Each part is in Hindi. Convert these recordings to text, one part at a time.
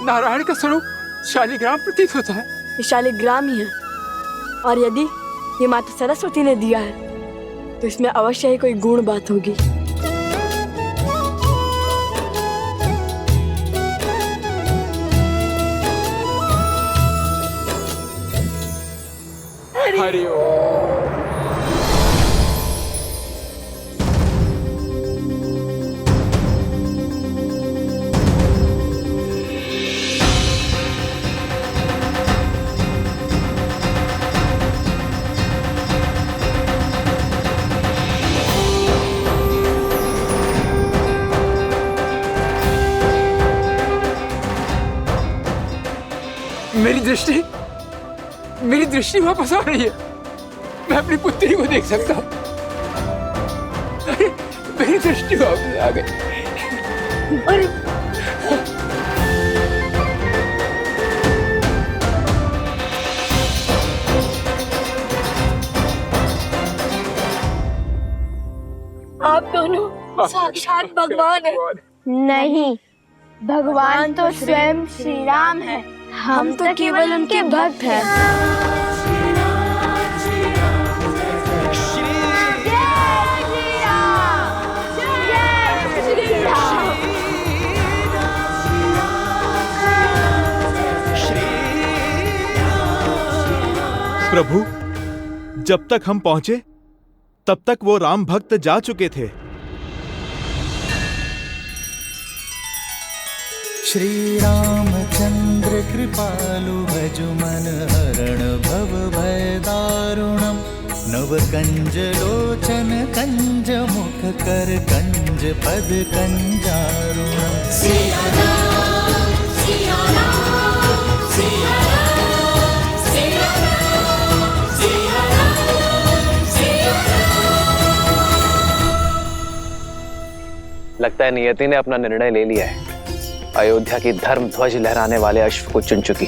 नारायण का स्वरूप शालिग्राम प्रतीत होता है। ये शालिग्राम ही है, और यदि ये माता सरस्वती ने दिया है तो इसमें अवश्य ही कोई गुण बात होगी। हरि ओम। मेरी दृष्टि वापस आ रही है। मैं अपनी पुत्री को देख सकता हूँ। मेरी दृष्टि वापस आ गई। अरे आप दोनों साक्षात भगवान हैं। नहीं, भगवान तो स्वयं श्री राम है। हम तो केवल उनके भक्त हैं। प्रभु, जब तक हम पहुंचे तब तक वो राम भक्त जा चुके थे। श्री रामचंद्र कृपालु भजु मन हरण भव भय दारुणम। नव कंज लोचन कंज मुख कर कंज पद कंजारुणम। सिया राम, सिया राम, सिया राम, सिया राम, सिया राम, सिया राम। लगता है नियति ने अपना निर्णय ले लिया है। अयोध्या की धर्म ध्वज लहराने वाले अश्व को चुन चुकी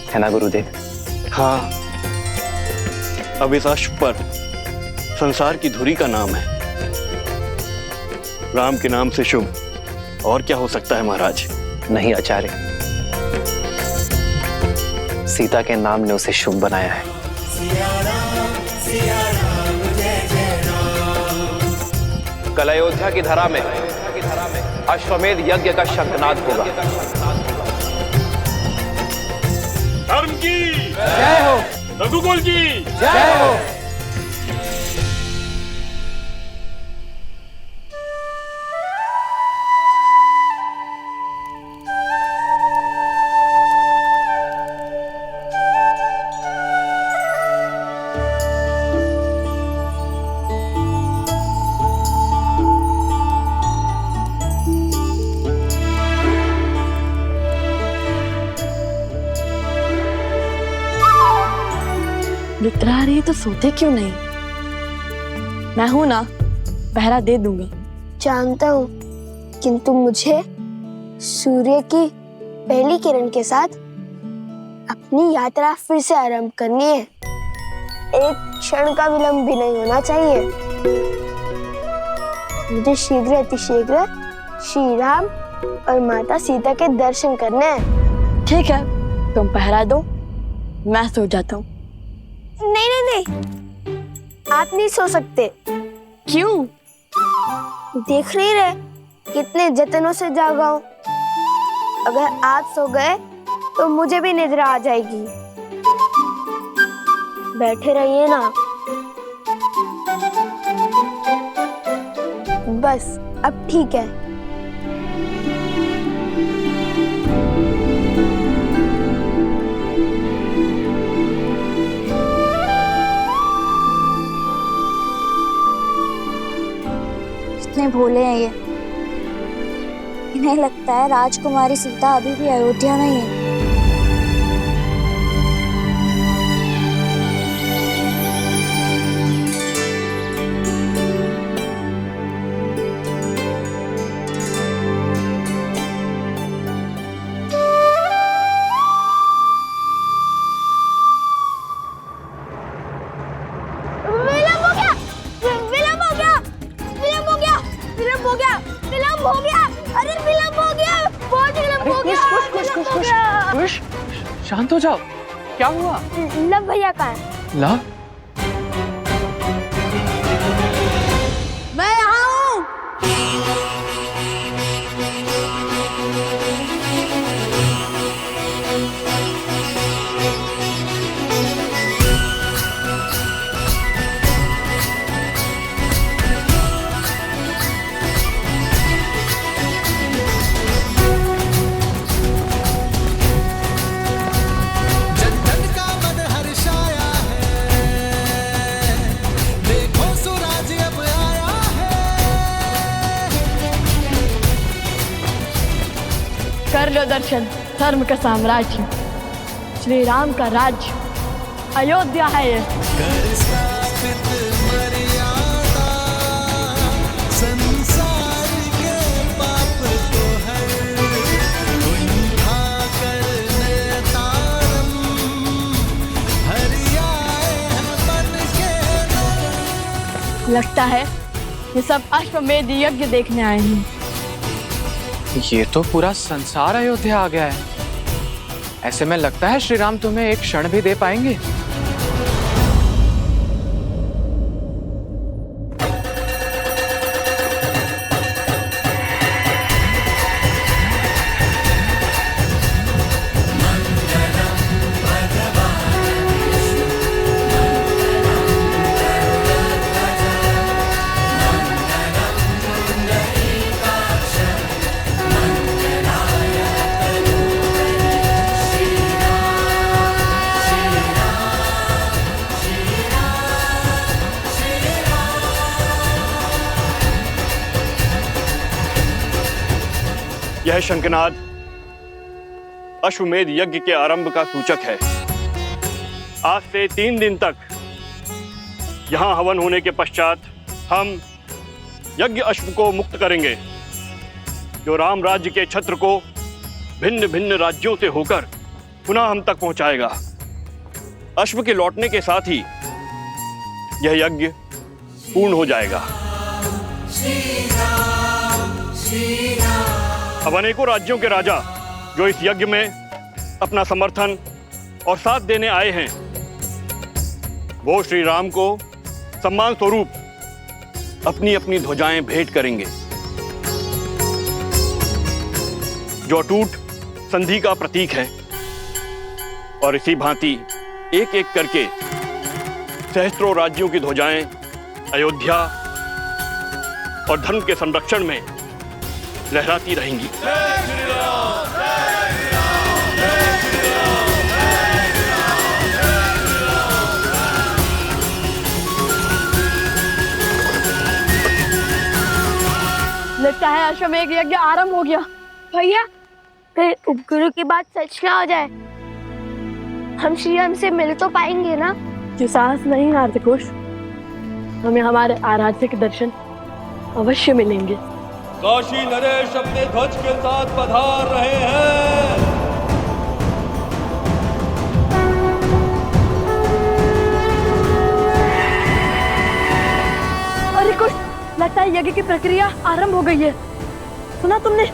है ना गुरुदेव? हाँ, अब इस अश्व पर संसार की धुरी का नाम है। राम के नाम से शुभ और क्या हो सकता है महाराज? नहीं आचार्य, सीता के नाम ने उसे शुभ बनाया है। कल अयोध्या की धरा में अश्वमेध यज्ञ का शंखनाद होगा। धर्म की जय हो, रघुकुल की जय हो। निद्रा आ रही है तो सोते क्यों नहीं? मैं हूं ना, पहरा दे दूंगा। जानता हूँ, किंतु मुझे सूर्य की पहली किरण के साथ अपनी यात्रा फिर से आरंभ करनी है। एक क्षण का विलंब भी नहीं होना चाहिए। मुझे शीघ्र अतिशीघ्र श्री राम और माता सीता के दर्शन करने हैं। ठीक है, तुम पहरा दो, मैं सो जाता हूँ। नहीं नहीं नहीं, आप नहीं सो सकते। क्यों? देख नहीं रहे कितने जतनों से जागा हूं। अगर आप सो गए तो मुझे भी निद्रा आ जाएगी। बैठे रहिए ना। बस अब ठीक है। कितने भोले हैं ये। इन्हें लगता है राजकुमारी सीता अभी भी अयोध्या में ही है। हो गया, अरे विलंब हो शांत हो जाओ, क्या हुआ? लव भैया कहाँ है? लव? मैं यहाँ हूँ। जन जन का मन हर्षाया है, देखो सूरज अब आया है। कर लो दर्शन धर्म का साम्राज्य, श्री राम का राज्य अयोध्या है ये। कर स्थापित मर्यादा, संसार के पाप को हर कुंठा करने तारम, हरि आए हैं बन के नर। लगता है ये सब अश्वमेध यज्ञ देखने आए हैं। ये तो पूरा संसार अयोध्या आ गया है। ऐसे में लगता है श्री राम तुम्हें एक क्षण भी दे पाएंगे। यह शंखनाद अश्वमेध यज्ञ के आरंभ का सूचक है। आज से 3 दिन तक यहाँ हवन होने के पश्चात हम यज्ञ अश्व को मुक्त करेंगे, जो राम राज्य के छत्र को भिन्न भिन्न राज्यों से होकर पुनः हम तक पहुंचाएगा। अश्व के लौटने के साथ ही यह यज्ञ पूर्ण हो जाएगा। अब अनेकों राज्यों के राजा जो इस यज्ञ में अपना समर्थन और साथ देने आए हैं, वो श्री राम को सम्मान स्वरूप अपनी अपनी ध्वजाएं भेंट करेंगे, जो अटूट संधि का प्रतीक है। और इसी भांति एक एक करके सहस्त्रों राज्यों की ध्वजाएं अयोध्या और धर्म के संरक्षण में लहराती रहेंगी। लगता है अश्वमेध यज्ञ आरंभ हो गया। भैया कहीं उपगुरु की बात सच ना हो जाए, हम श्री राम से मिल तो पाएंगे ना? जो साहस नहीं हारते कुश, हमें हमारे आराध्य के दर्शन अवश्य मिलेंगे। काशी नरेश अपने ध्वज के साथ पधार रहे हैं। अरे कुछ लगता है यज्ञ की प्रक्रिया आरंभ हो गई है। सुना तुमने?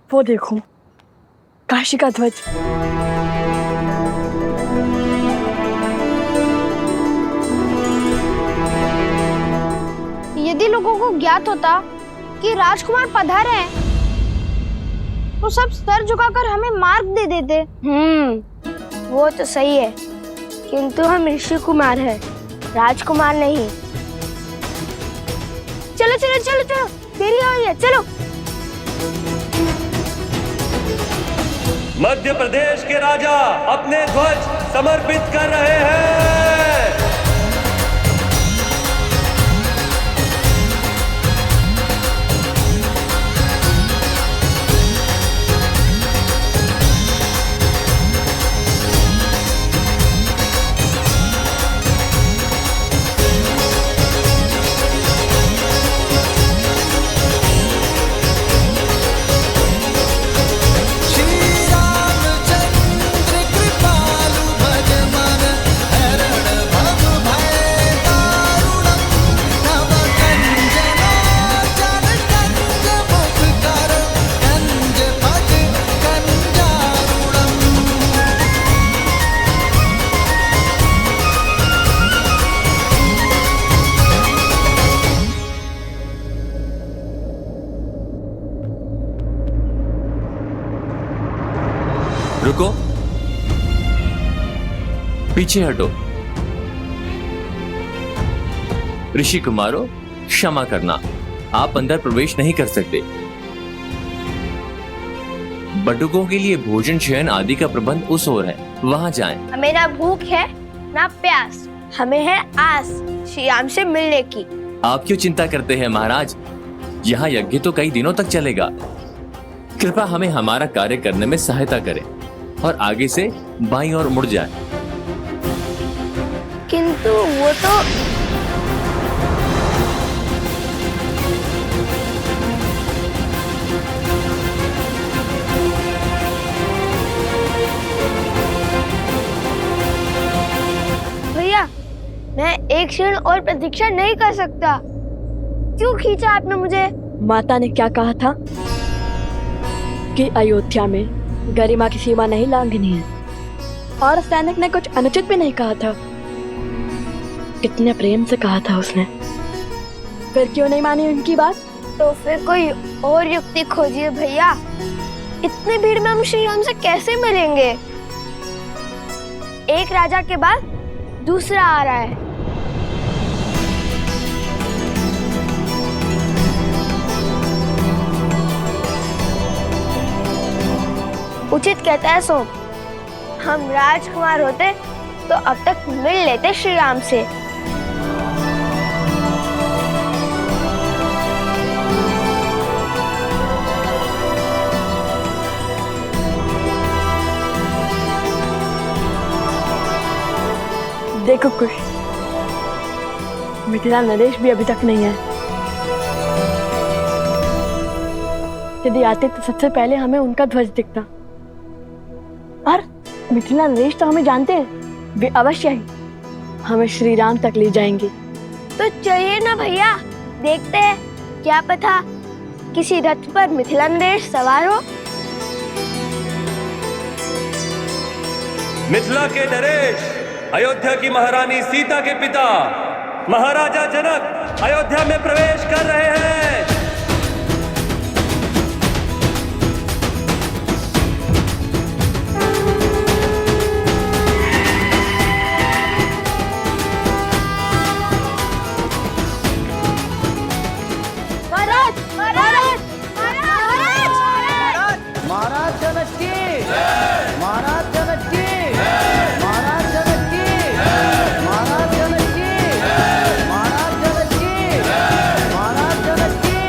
वो देखो काशी का ध्वज। यदि लोगों को ज्ञात होता कि राजकुमार पधारे हैं, तो सब सर झुकाकर हमें मार्ग दे देते। वो तो सही है, किंतु हम ऋषि कुमार हैं, राजकुमार नहीं। चलो चलो चलो चलो, देरी हो रही है, चलो। मध्य प्रदेश के राजा अपने ध्वज समर्पित कर रहे हैं। पीछे हटो। ऋषि कुमारों, क्षमा करना, आप अंदर प्रवेश नहीं कर सकते। बटुकों के लिए भोजन शयन आदि का प्रबंध उस ओर है, वहां जाएं। हमें ना भूख है ना प्यास, हमें है आस श्री राम से मिलने की। आप क्यों चिंता करते हैं महाराज, यहाँ यज्ञ तो कई दिनों तक चलेगा। कृपया हमें हमारा कार्य करने में सहायता करें और आगे से बाईं ओर मुड़ जाए। किंतु वो तो भैया, मैं एक क्षण और प्रतीक्षा नहीं कर सकता। क्यों खींचा आपने मुझे? माता ने क्या कहा था कि अयोध्या में गरिमा की सीमा नहीं लांघनी है, और सैनिक ने कुछ अनुचित भी नहीं कहा था। कितने प्रेम से कहा था उसने, फिर क्यों नहीं मानी उनकी बात? तो फिर कोई और युक्ति खोजिए भैया। इतनी भीड़ में हम श्री राम से कैसे मिलेंगे? एक राजा के बाद दूसरा आ रहा है। उचित कहता है सोम, हम राजकुमार होते तो अब तक मिल लेते श्री राम से। देखो कुश, मिथिला नरेश भी अभी तक नहीं है। यदि आते तो सबसे पहले हमें उनका ध्वज दिखता। और मिथिला नरेश तो हमें जानते हैं, वे अवश्य ही हमें श्री राम तक ले जाएंगे। तो चलिए ना भैया, देखते हैं, क्या पता किसी रथ पर मिथिला नरेश सवार हो। मिथिला के नरेश अयोध्या की महारानी सीता के पिता महाराजा जनक अयोध्या में प्रवेश कर रहे हैं। महाराज, महाराज, महाराज, महाराज जनक की, महाराज जनक की, महाराज जनक की, महाराज जनक की, महाराज जनक की, महाराज जनक की,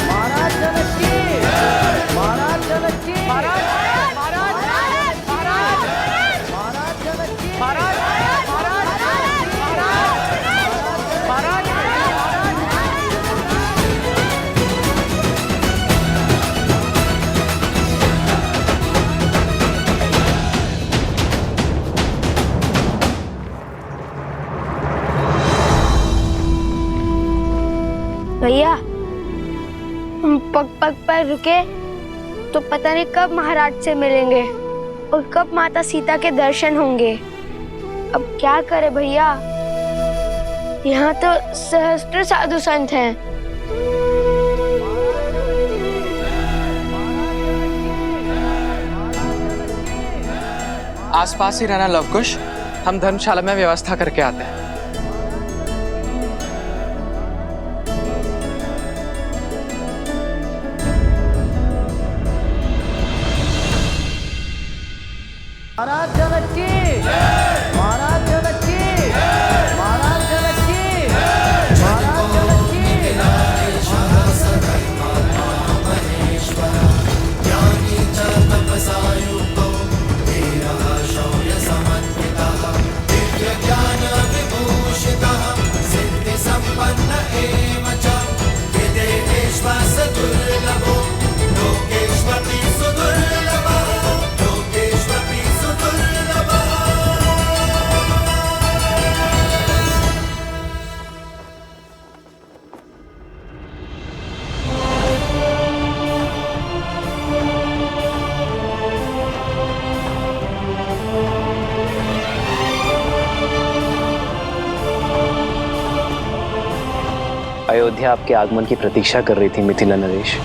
महाराज जनक की, महाराज जनक की, महाराज जनक की, भैया, हम पग पग पर रुके तो पता नहीं कब महाराज से मिलेंगे और कब माता सीता के दर्शन होंगे। अब क्या करे भैया, यहाँ तो सहस्त्र साधु संत हैं। आसपास ही रहना लवकुश, हम धर्मशाला में व्यवस्था करके आते हैं। महाराज जनक की, महाराज जनक की, महाराज जनक की, महाराज जनक की, अयोध्या आपके आगमन की प्रतीक्षा कर रही थी मिथिला नरेश।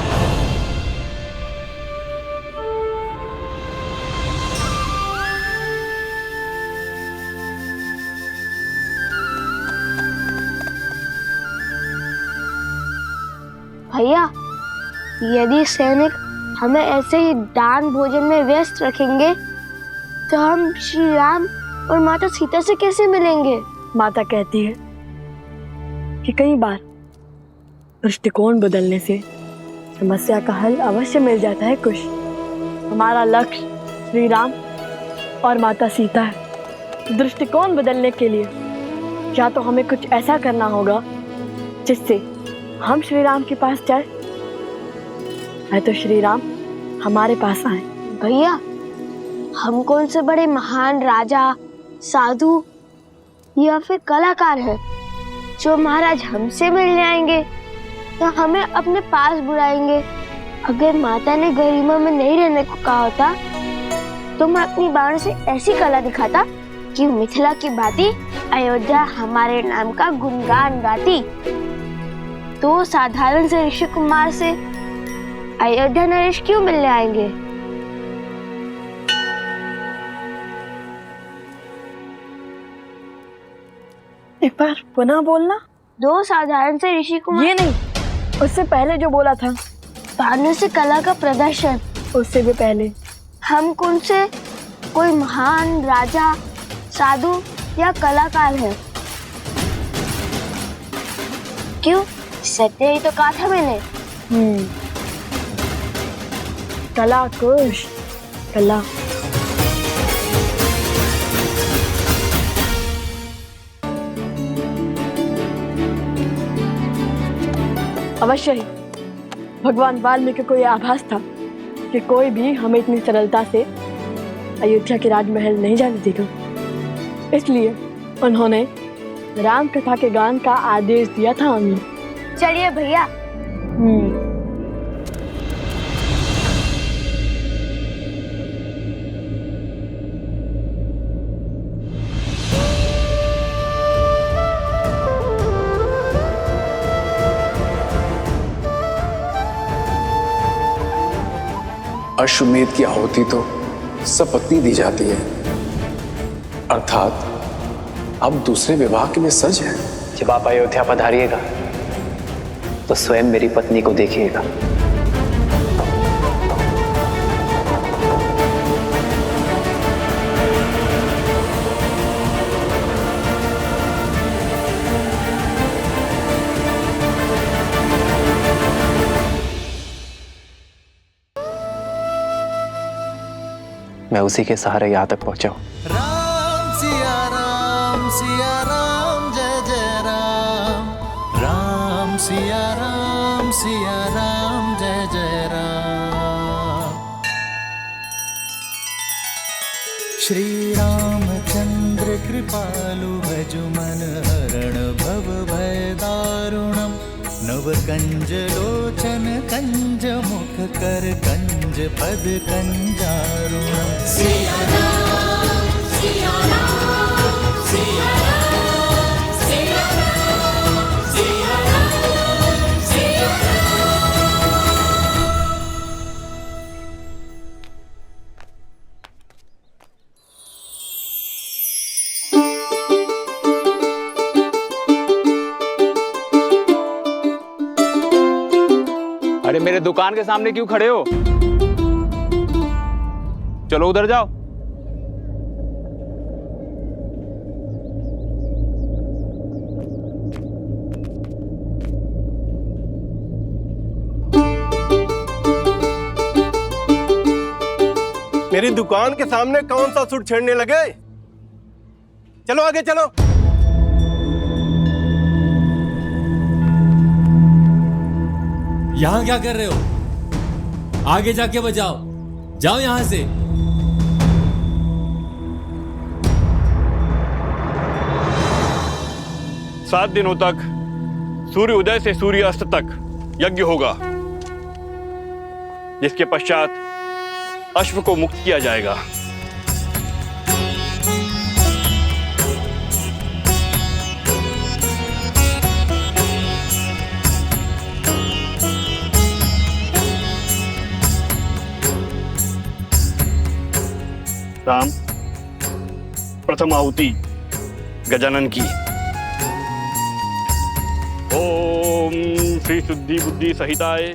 भैया, यदि सैनिक हमें ऐसे ही दान भोजन में व्यस्त रखेंगे तो हम श्री राम और माता सीता से कैसे मिलेंगे? माता कहती है कि कई बार दृष्टिकोण बदलने से समस्या का हल अवश्य मिल जाता है कुश। हमारा लक्ष्य श्री राम और माता सीता है। दृष्टिकोण बदलने के लिए या तो हमें कुछ ऐसा करना होगा जिससे हम श्री राम के पास जाए, या तो श्री राम हमारे पास आए। भैया, हम कौन से बड़े महान राजा, साधु या फिर कलाकार हैं जो महाराज हमसे मिलने आएंगे या हमें अपने पास बुलाएंगे? अगर माता ने गरिमा में नहीं रहने को कहा होता तो मैं अपनी बाण से ऐसी कला दिखाता कि मिथिला की भांति अयोध्या हमारे नाम का गुणगान गाती। तो साधारण से ऋषि कुमार से अयोध्या नरेश क्यों मिलने आएंगे? एक बार पुनः बोलना। दो साधारण से ऋषि कुमार? ये नहीं, उससे पहले जो बोला था। बाणों से कला का प्रदर्शन। उससे भी पहले। हम कौन से कोई महान राजा, साधु या कलाकार है? क्यों? सत्य ही तो कहा था मैंने। कला कुश, कला। अवश्य ही भगवान वाल्मीकि को यह आभास था कि कोई भी हमें इतनी सरलता से अयोध्या के राजमहल नहीं जाने देगा। इसलिए उन्होंने राम कथा के गान का आदेश दिया था हमें। चलिए भैया। अश्वमेध की आहुति तो सपत्नी दी जाती है, अर्थात अब दूसरे विवाह के लिए सज है। जब आप अयोध्या पधारिएगा तो स्वयं मेरी पत्नी को देखिएगा। मैं उसी के सहारे यहाँ तक पहुंचा हूँ। राम सिया राम जय जय राम, राम सिया राम जय जय राम। श्री रामचंद्र कृपालु भजु मन हरण भव भय दारुणम, नव कंज लोचन कंज मुख कर कंज पद कंजारुणम। सिया राम सिया राम सिया राम सिया राम सिया राम सिया अरे मेरे दुकान के सामने क्यों खड़े हो? चलो उधर जाओ। मेरी दुकान के सामने कौन सा सुर छेड़ने लगे? चलो आगे चलो। यहाँ क्या कर रहे हो? आगे जाके बजाओ, जाओ यहां से। सात दिनों तक सूर्य उदय से सूर्य अस्त तक यज्ञ होगा, जिसके पश्चात अश्व को मुक्त किया जाएगा। राम, प्रथम आहुति गजानन की, ओम श्री शुद्धि बुद्धि सहिताय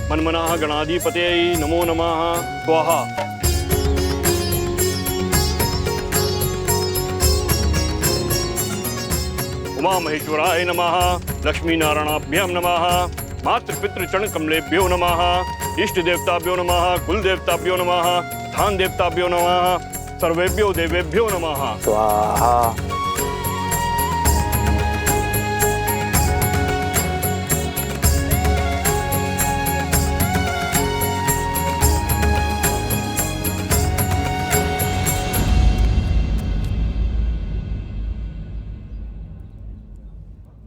मनमनाः गणाधिपतये नमो नमः स्वाहा। उमा महेश्वराय नमः, लक्ष्मी नारायणाभ्याम नमः, मातृपितृ चरण कमलेभ्यो नमः, इष्ट देवताभ्यो नमः, कुल देवताभ्यो नमः, स्थान देवताभ्यो नमः, सर्वेभ्यो देवेभ्यो नमः स्वाहा।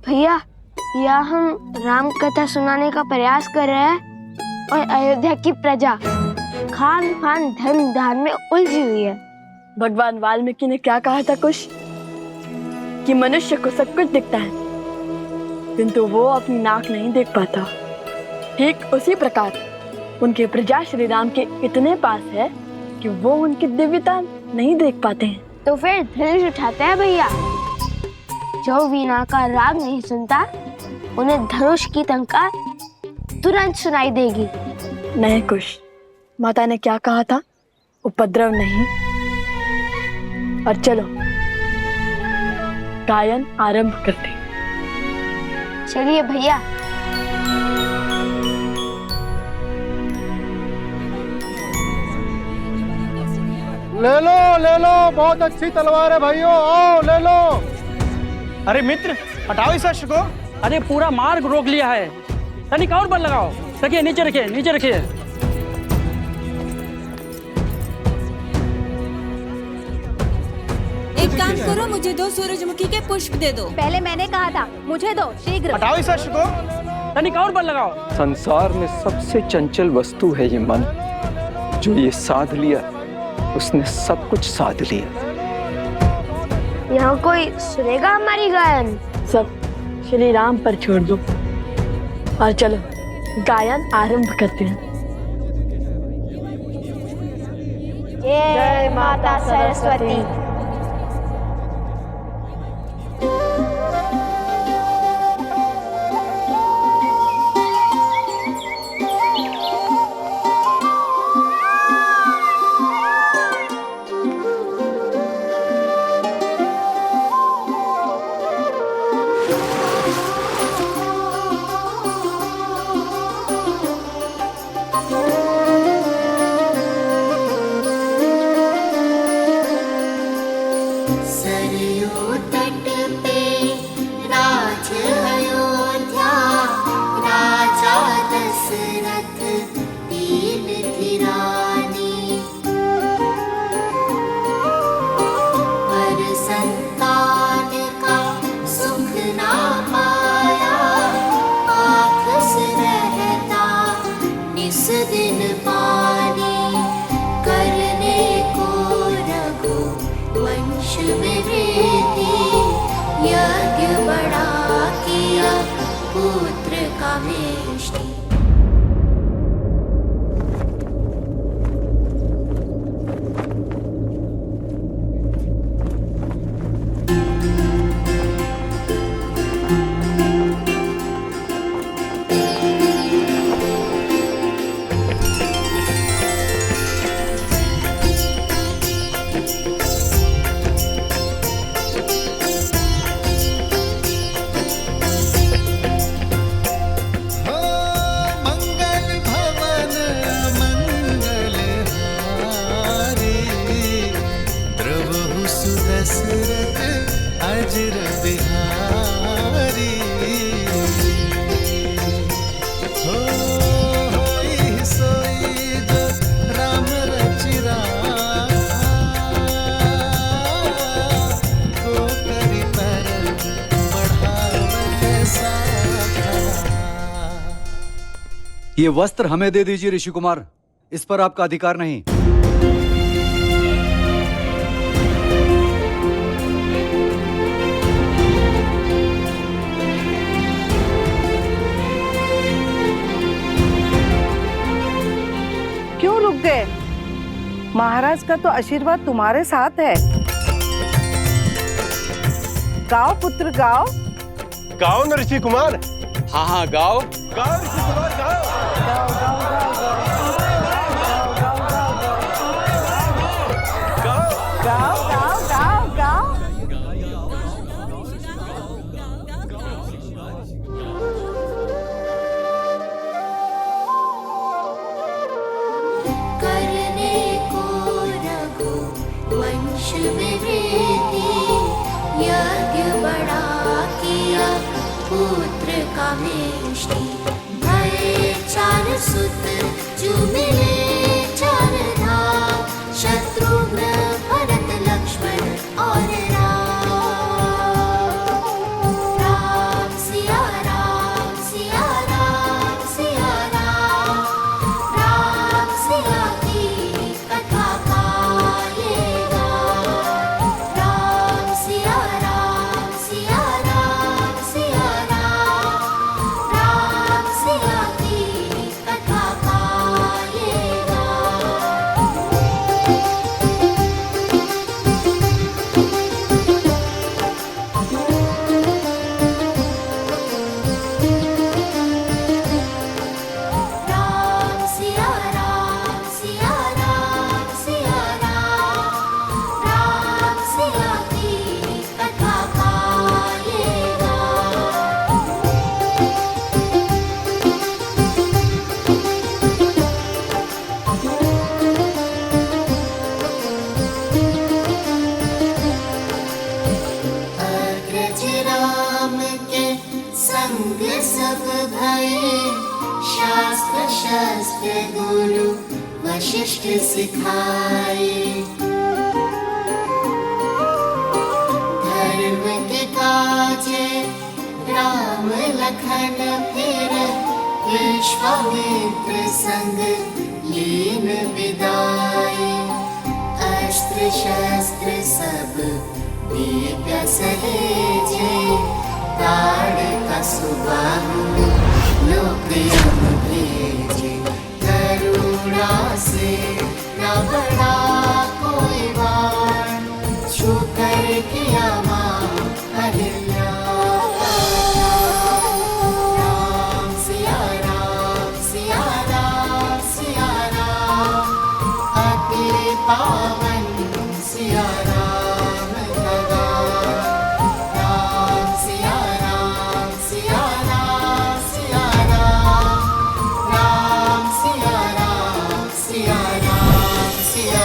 भैया, या हम राम कथा सुनाने का प्रयास कर रहे हैं और अयोध्या की प्रजा खान पान धर्म दान में उलझी हुई है। भगवान वाल्मीकि ने क्या कहा था कुछ, कि मनुष्य को सब कुछ दिखता है किंतु वो अपनी नाक नहीं देख पाता। ठीक उसी प्रकार उनकी प्रजा श्री राम के इतने पास है कि वो उनकी दिव्यता नहीं देख पाते हैं। तो फिर धनुष उठाते हैं भैया। जो वीणा का राग नहीं सुनता उन्हें धनुष की टंकार तुरंत सुनाई देगी। नहीं कुश, माता ने क्या कहा था, उपद्रव नहीं। और चलो गायन आरंभ करते। चलिए भैया। ले लो, बहुत अच्छी तलवार है भाइयों, आओ ले लो। अरे मित्र, हटाओ इस अश्व को। अरे पूरा मार्ग रोक लिया है, तनिक और बल लगाओ। रखिए, नीचे रखिए, नीचे रखिए। एक काम करो, मुझे 2 सूरजमुखी के पुष्प दे दो। पहले मैंने कहा था, मुझे दो शीघ्र। हटाओ इस अश्व को, तनिक और बल लगाओ। संसार में सबसे चंचल वस्तु है ये मन। जो ये साध लिया उसने सब कुछ साध लिया। यहाँ कोई सुनेगा हमारी गायन? सब श्री राम पर छोड़ दो और चलो गायन आरंभ करते हैं। जय माता सरस्वती। ये वस्त्र हमें दे दीजिए ऋषि कुमार, इस पर आपका अधिकार नहीं। क्यों रुक गए? महाराज का तो आशीर्वाद तुम्हारे साथ है। गाओ पुत्र गाओ। गाओ न ऋषि कुमार। हाँ हाँ गाओ। गाओ ऋषि कुमार गाओ। करने को रघु वंश विवृद्धि, यज्ञ बड़ा किया पुत्र कामेष्टि। भय 4 सुत जो मिले 4 धाम, शत्रुघ्न भरत लक्ष्मण और राम। राम सिया राम सिया राम सिया राम, राम सिया की कथा गाएगा। राम सिया राम सिया राम सिया राम, राम सिया की कथा गाएगा। राम सिया राम सिया राम सिया राम, राम सिया की कथा गाएगा। अग्रज राम के संग सब भये, शास्त्र शस्त्र गुरु वशिष्ठ सिखाए। धर्म के काजे राम लखन फिर, विश्वामित्र संग लीन विदाए। अस्त्र शस्त्र सब दिव्य सहेजे, ताड़ का सुबाहु लोक यम भेजे। करुणा से न बड़ा कोई बाण, छू कर किया मां अहिल्या। राम सिया राम सिया राम सिया राम, अति पावन सिया राम लगा। राम सिया राम सिया राम सिया राम, राम सिया राम सिया राम सिया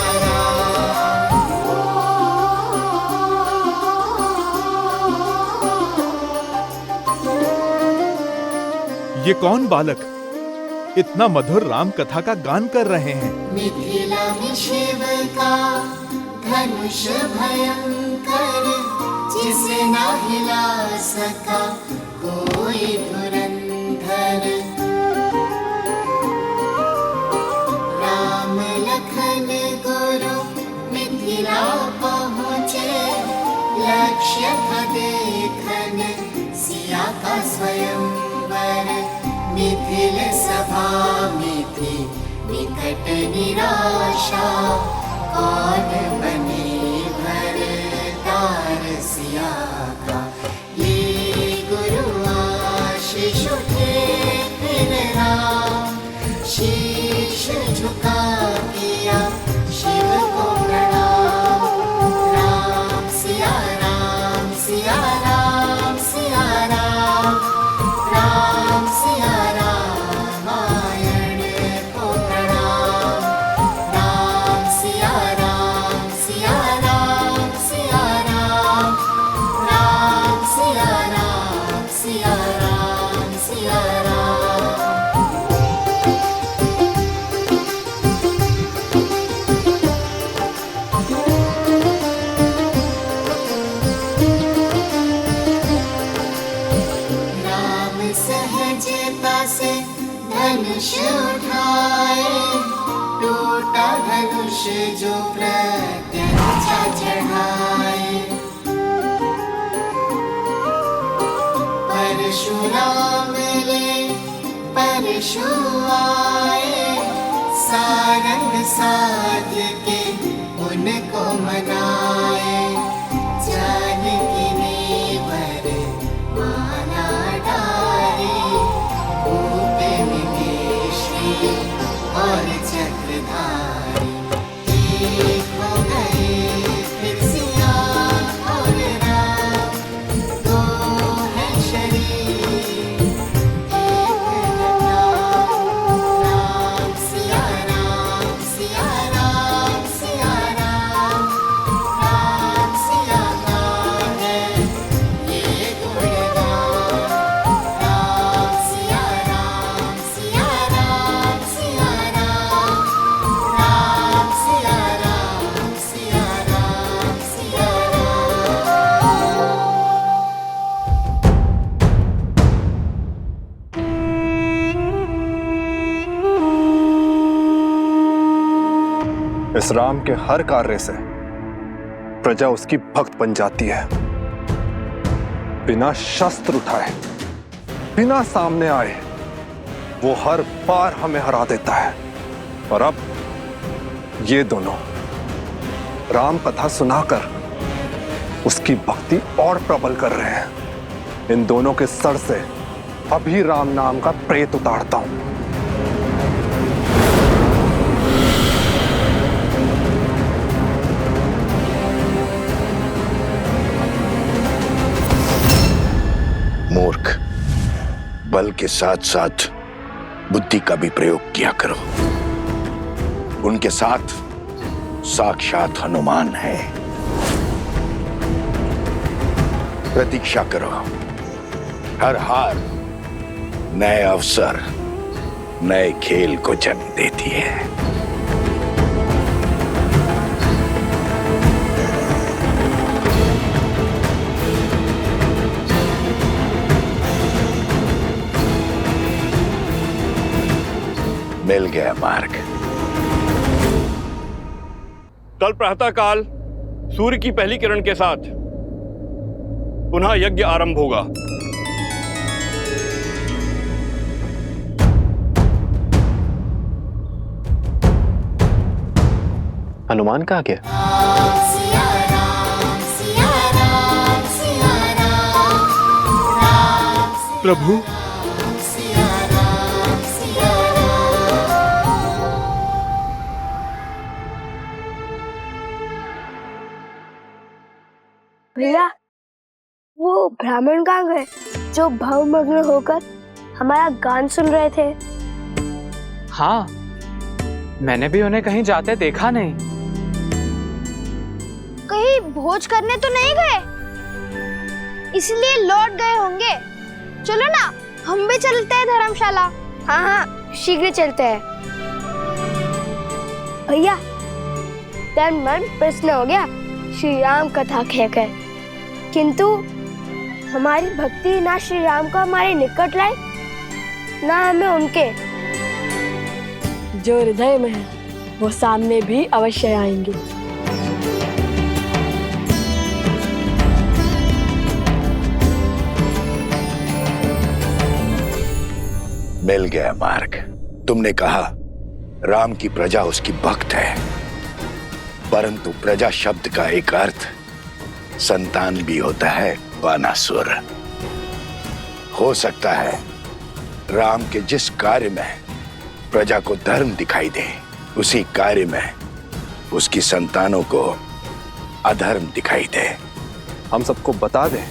ये कौन बालक इतना मधुर राम कथा का गान कर रहे हैं? मिथिला में शिव का धनुष भयंकर, जिसे ना हिला सका कोई धुरंधर। राम लखन गुरु मिथिला पहुँचे, लक्ष्य था देखन सिया का स्वयंवर। मिथिल सभा में थी विकट निराशा, कौन बने भरतार सिया का। ये गुरु आशीष उठे फिर राम, शीश झुका किया शिव को प्रणाम। राम सिया राम सिया राम सिया राम, राम सिया रामायण को प्रणाम। राम सिया राम सिया राम सिया राम, राम सिया राम सिया राम सिया राम। राम सहजता से धनुष उठाए, टूटा धनुष जो प्रत्यंचा चढ़ाए। परशुराम ले परशु आए, सारंग साध्य के उनको मनाए। जानकी ने वर माला डारी, इस राम के हर कार्य से प्रजा उसकी भक्त बन जाती है। बिना शस्त्र उठाए, बिना सामने आए, वो हर बार हमें हरा देता है। और अब ये दोनों राम कथा सुनाकर उसकी भक्ति और प्रबल कर रहे हैं। इन दोनों के सर से अभी राम नाम का प्रेत उतारता हूं। मूर्ख, बल के साथ साथ बुद्धि का भी प्रयोग किया करो। उनके साथ साक्षात हनुमान है। प्रतीक्षा करो। हर हार नए अवसर, नए खेल को जन्म देती है। मिल गया मार्ग। कल प्रातःकाल सूर्य की पहली किरण के साथ पुनः यज्ञ आरंभ होगा। हनुमान कहाँ गया? प्रभु, भैया, वो ब्राह्मण कहाँ गए जो भावमग्न होकर हमारा गान सुन रहे थे? हाँ, मैंने भी उन्हें कहीं जाते देखा नहीं। कहीं भोज करने तो नहीं गए, इसलिए लौट गए होंगे। चलो ना, हम भी चलते हैं धर्मशाला। हाँ हाँ, शीघ्र चलते हैं। भैया, तन मन प्रसन्न हो गया श्री राम कथा कहकर, किंतु हमारी भक्ति ना श्री राम को हमारे निकट लाई, ना हमें उनके। जो हृदय में है वो सामने भी अवश्य आएंगे। मिल गया मार्ग। तुमने कहा राम की प्रजा उसकी भक्त है, परंतु प्रजा शब्द का एक अर्थ संतान भी होता है, बानासुर। हो सकता है राम के जिस कार्य में प्रजा को धर्म दिखाई दे, उसी कार्य में उसकी संतानों को अधर्म दिखाई दे। हम सबको बता दें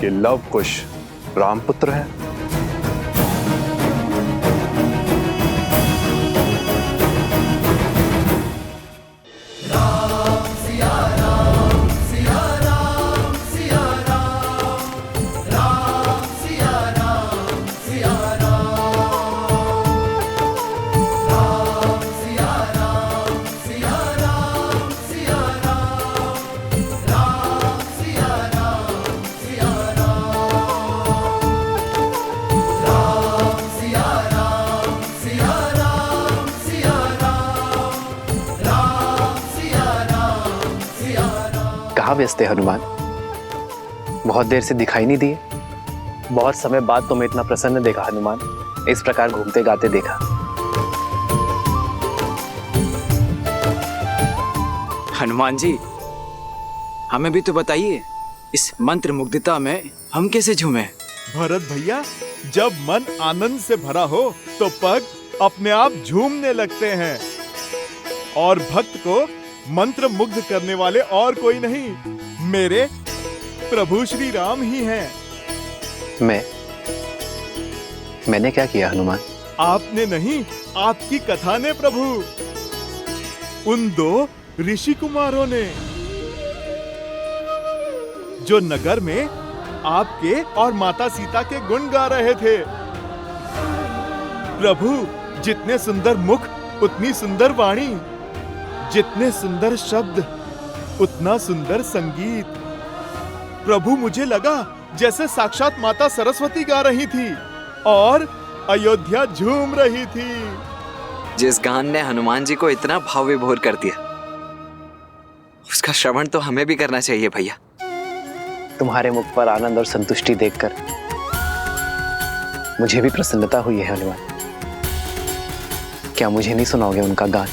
कि लव कुश रामपुत्र है। कहाँ व्यस्त है हनुमान? बहुत देर से दिखाई नहीं दिए। बहुत समय बाद तुम्हें इतना प्रसन्न देखा हनुमान, इस प्रकार घूमते गाते देखा। हनुमान जी, हमें भी तो बताइए, इस मंत्र मुग्धता में हम कैसे झूमे? भरत भैया, जब मन आनंद से भरा हो तो पग अपने आप झूमने लगते हैं, और भक्त को मंत्र मुग्ध करने वाले और कोई नहीं, मेरे प्रभु श्री राम ही हैं। मैंने क्या किया हनुमान? आपने नहीं, आपकी कथा ने प्रभु। उन दो ऋषि कुमारों ने, जो नगर में आपके और माता सीता के गुण गा रहे थे। प्रभु, जितने सुंदर मुख उतनी सुंदर वाणी, जितने सुंदर शब्द उतना सुंदर संगीत। प्रभु, मुझे लगा जैसे साक्षात माता सरस्वती गा रही थी और अयोध्या झूम रही थी। जिस गान ने हनुमान जी को इतना भाव विभोर कर दिया, उसका श्रवण तो हमें भी करना चाहिए भैया। तुम्हारे मुख पर आनंद और संतुष्टि देखकर मुझे भी प्रसन्नता हुई है हनुमान। क्या मुझे नहीं सुनाओगे उनका गान?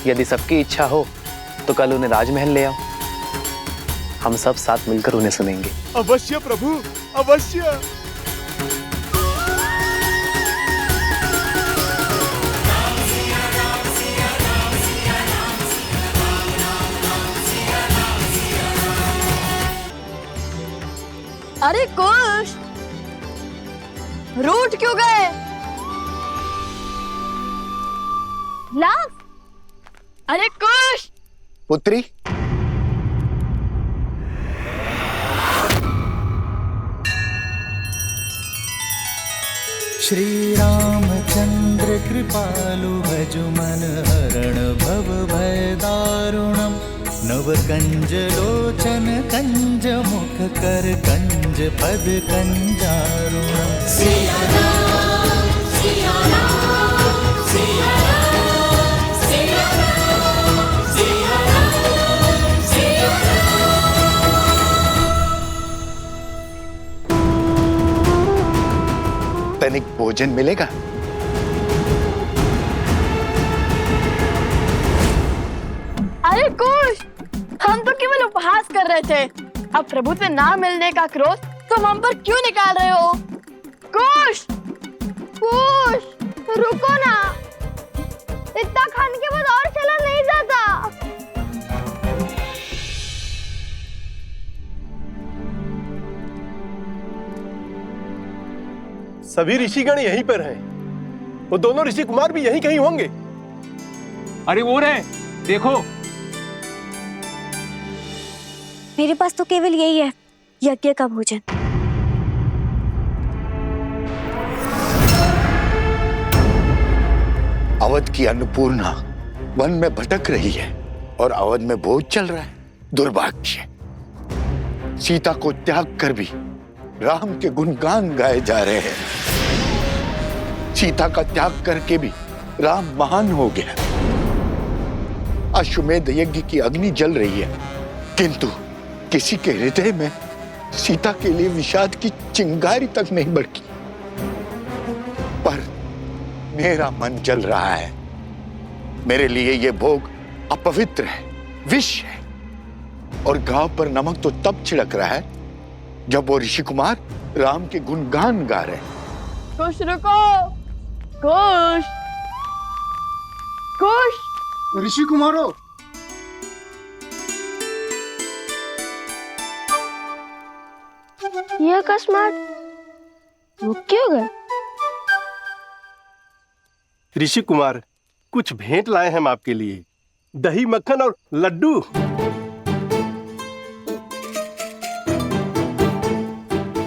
यदि सबकी इच्छा हो तो कल उन्हें राजमहल ले आओ, हम सब साथ मिलकर उन्हें सुनेंगे। अवश्य प्रभु, अवश्य। अरे कुश, रूठ क्यों गए? लाभ, अरे कुश पुत्री, श्री रामचंद्र कृपालु भजुमन हरण भव भय दारुणम नव कंज लोचन कंज मुख कर कंज पद कंजारुणम। सिया राम, सिया राम, सिया राम, सिया राम, सिया राम, सिया राम। तनिक भोजन मिलेगा? अरे कुश, हम तो केवल उपहास कर रहे थे। अब प्रभु से ना मिलने का क्रोध तुम हम पर क्यों निकाल रहे हो? कुश, कुश, रुको ना, इतना खाने के बाद और चला नहीं जाता। सभी ऋषिगण यहीं पर हैं। वो दोनों ऋषि कुमार भी यहीं कहीं होंगे। अरे वो रहे, देखो। मेरे पास तो केवल यही है, यज्ञ का भोजन। अवध की अन्नपूर्णा वन में भटक रही है और अवध में भोज चल रहा है। दुर्भाग्य, सीता को त्याग कर भी राम के गुणगान गाए जा रहे हैं। सीता का त्याग करके भी राम महान हो गया। अश्वमेध यज्ञ की अग्नि जल रही है, किंतु किसी के हृदय में सीता के लिए विषाद की चिंगारी तक नहीं भड़की। पर मेरा मन जल रहा है। मेरे लिए ये भोग अपवित्र है, विष है। और गांव पर नमक तो तब छिड़क रहा है जब वो ऋषि कुमार राम के गुणगान गा रहे हैं। कुश रुको, कुश, कुश। ऋषि कुमारों, ये अकस्मात रुक क्यों गए? ऋषि कुमार, कुछ भेंट लाए हम आपके लिए, दही मक्खन और लड्डू।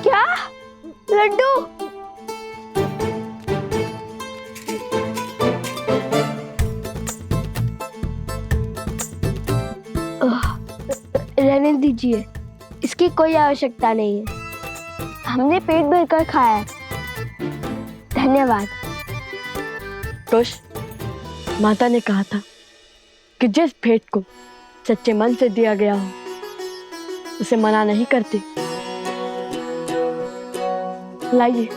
क्या? लड्डू? रहने दीजिए, इसकी कोई आवश्यकता नहीं है। हमने पेट भरकर खाया है। धन्यवाद। कुश, माता ने कहा था कि जिस भेंट को सच्चे मन से दिया गया हो उसे मना नहीं करती। लाइए,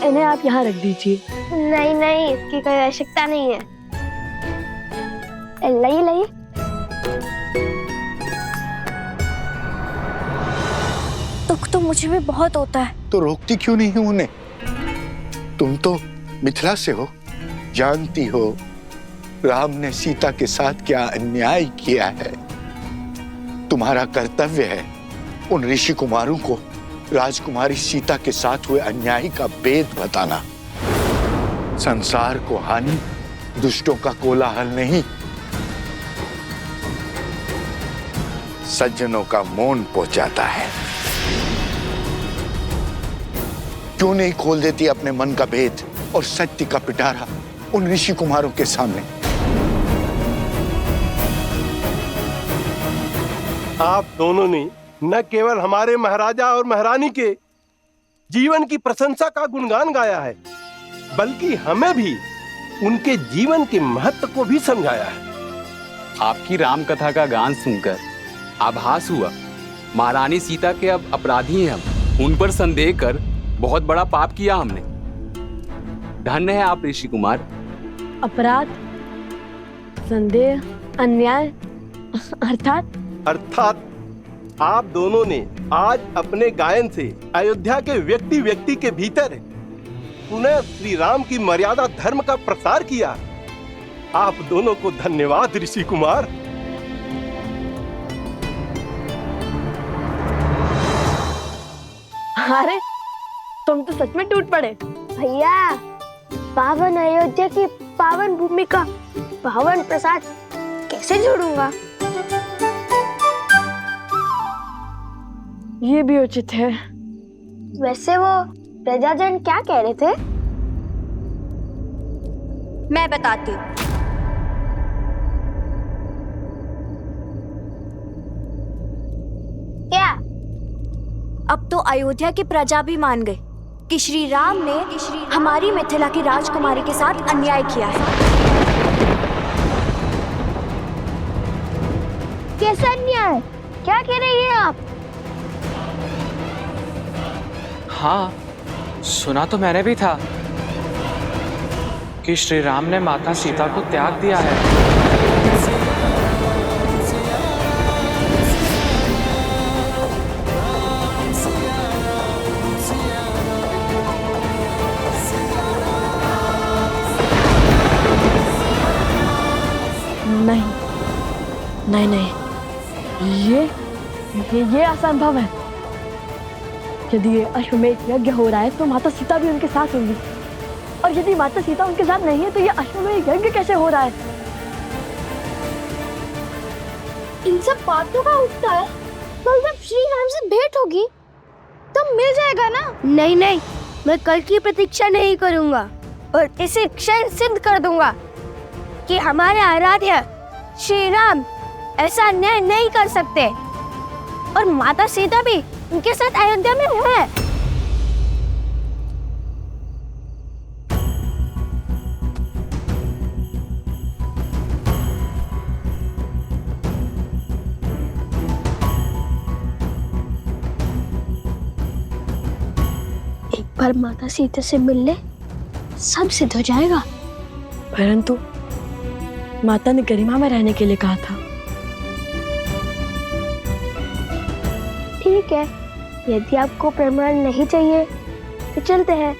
इन्हें आप यहाँ रख दीजिए। नहीं नहीं, इसकी कोई आवश्यकता नहीं है। लाइए लाइए। दुख तो मुझे भी बहुत होता है। तो रोकती क्यों नहीं हूं उन्हें? तुम तो मिथिला से हो, जानती हो राम ने सीता के साथ क्या अन्याय किया है। तुम्हारा कर्तव्य है उन ऋषि कुमारों को राजकुमारी सीता के साथ हुए अन्याय का भेद बताना। संसार को हानि दुष्टों का कोलाहल नहीं, सज्जनों का मौन पहुंचाता है। क्यों नहीं खोल देती अपने मन का भेद और सत्य का पिटारा उन ऋषि कुमारों के सामने? आप दोनों ने न केवल हमारे महाराजा और महारानी के जीवन की प्रशंसा का गुणगान गाया है, बल्कि हमें भी उनके जीवन के महत्व को भी समझाया है। आपकी राम कथा का गान सुनकर आभास हुआ महारानी सीता के अब अपराधी हैं हम। उन पर संदेह कर बहुत बड़ा पाप किया हमने। धन्य है आप ऋषि कुमार। अपराध, संदेह, अन्याय अर्थात आप दोनों ने आज अपने गायन से अयोध्या के व्यक्ति व्यक्ति के भीतर पुनः श्री राम की मर्यादा धर्म का प्रसार किया। आप दोनों को धन्यवाद ऋषि कुमार। अरे तुम तो सच में टूट पड़े। भैया, पावन अयोध्या की पावन भूमि का पावन प्रसाद कैसे जोड़ूंगा? ये भी उचित है। वैसे वो प्रजाजन क्या कह रहे थे? मैं बताती हूँ। क्या? अब तो अयोध्या की प्रजा भी मान गई कि श्री राम ने हमारी मिथिला की राजकुमारी के साथ अन्याय किया है। कैसा अन्याय? क्या कह रही हैं आप? हाँ, सुना तो मैंने भी था कि श्री राम ने माता सीता को त्याग दिया है। नहीं नहीं, ये असंभव है। यदि ये अश्वमेध यज्ञ हो रहा है तो माता सीता भी उनके साथ होंगी, और यदि माता सीता उनके साथ नहीं है तो ये अश्वमेध यज्ञ कैसे हो रहा है? इन सब बातों का उठता है। कल जब श्री राम से भेंट होगी तो मिल जाएगा ना? नहीं नहीं, मैं कल की प्रतीक्षा नहीं करूंगा और इसे क्षण सिद्ध कर दूंगा कि हमारे आराध्य श्री राम ऐसा अन्याय नहीं कर सकते, और माता सीता भी उनके साथ अयोध्या में है। एक बार माता सीता से मिलने सब सिद्ध हो जाएगा। परंतु माता ने गरिमा में रहने के लिए कहा था। ठीक है, यदि आपको प्रमाण नहीं चाहिए तो चलते हैं।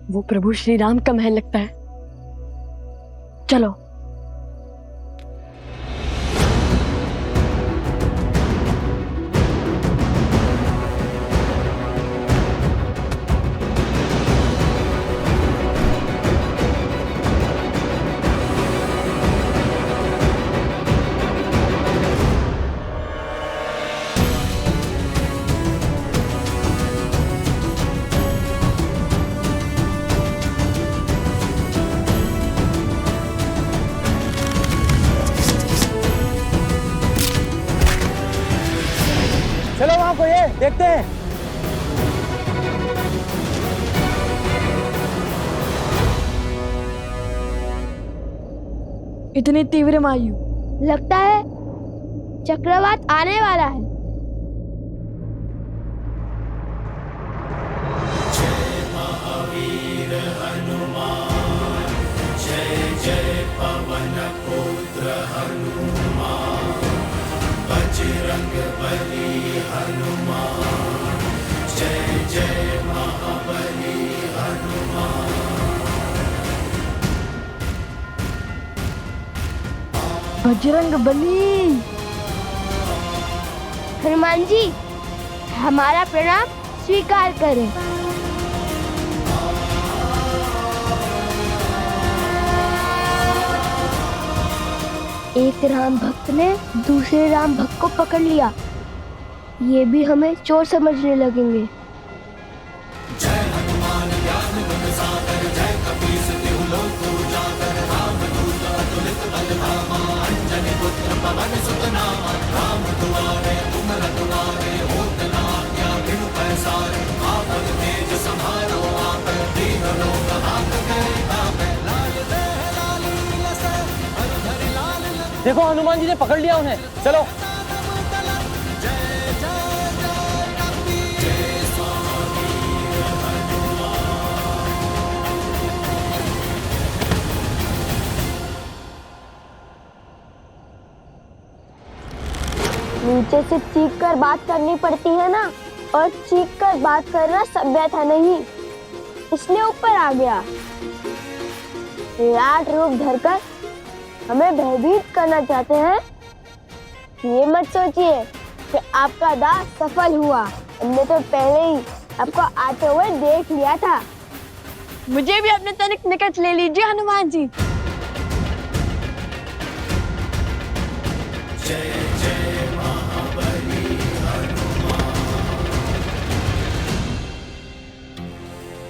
वो प्रभु श्री राम का महल लगता है। चलो। चलो वहां को, ये देखते हैं। इतनी तीव्र वायु, लगता है चक्रवात आने वाला है। जय महावीर हनुमान, जय जय पवन पुत्र हनुमान, बजरंग बली हनुमान, जय जय महाबली हनुमान। बजरंग बली। हनुमान जी, हमारा प्रणाम स्वीकार करें। एक राम भक्त ने दूसरे राम भक्त को पकड़ लिया, ये भी हमें चोर समझने लगेंगे। जय हनुमान ज्ञान गुण सागर, जय कपीस तिहु लोक उजागर, रामदूत अतुलित बल धामा, अंजनी पुत्र पवन सुत नामा, राम दुआरे देखो हनुमान जी ने पकड़ लिया उन्हें, चलो। नीचे से चीख कर बात करनी पड़ती है ना, और चीख कर बात करना सभ्यता नहीं, इसलिए ऊपर आ गया। विराट रूप धरकर हमें भयभीत करना चाहते हैं। ये मत सोचिए कि आपका दास सफल हुआ, हमने तो पहले ही आपको आते हुए देख लिया था। मुझे भी अपने तनिक निकट ले लीजिए हनुमान जी।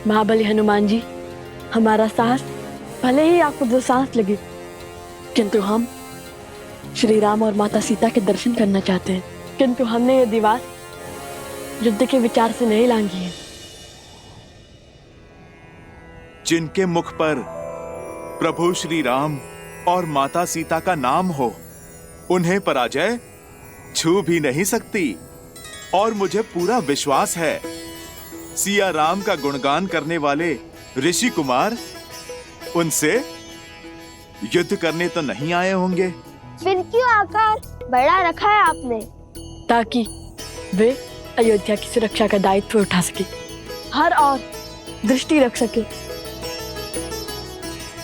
महाबली हनुमान जी, हमारा साहस भले ही आपको दो सांस लगे, किंतु हम श्री राम और माता सीता के दर्शन करना चाहते हैं। किंतु हमने ये दीवार युद्ध के विचार से नहीं लांघी है। जिनके मुख पर प्रभु श्री राम और माता सीता का नाम हो, उन्हें पराजय छू भी नहीं सकती। और मुझे पूरा विश्वास है, सिया राम का गुणगान करने वाले ऋषि कुमार उनसे युद्ध करने तो नहीं आए होंगे। फिर क्यों आकार बड़ा रखा है आपने? ताकि वे अयोध्या की सुरक्षा का दायित्व उठा सके, हर और दृष्टि रख सके।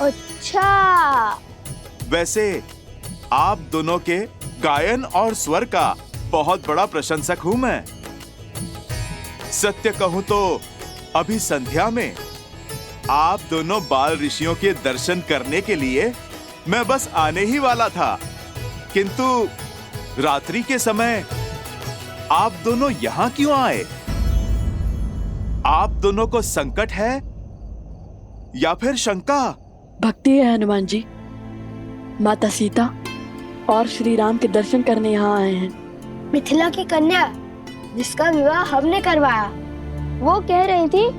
अच्छा, वैसे आप दोनों के गायन और स्वर का बहुत बड़ा प्रशंसक हूं मैं। सत्य कहूं तो अभी संध्या में आप दोनों बाल ऋषियों के दर्शन करने के लिए मैं बस आने ही वाला था, किंतु रात्रि के समय आप दोनों यहां क्यों आए? आप दोनों को संकट है या फिर शंका? भक्ति है हनुमान जी। माता सीता और श्री राम के दर्शन करने यहाँ आए हैं। मिथिला की कन्या जिसका विवाह हमने करवाया, वो कह रही थी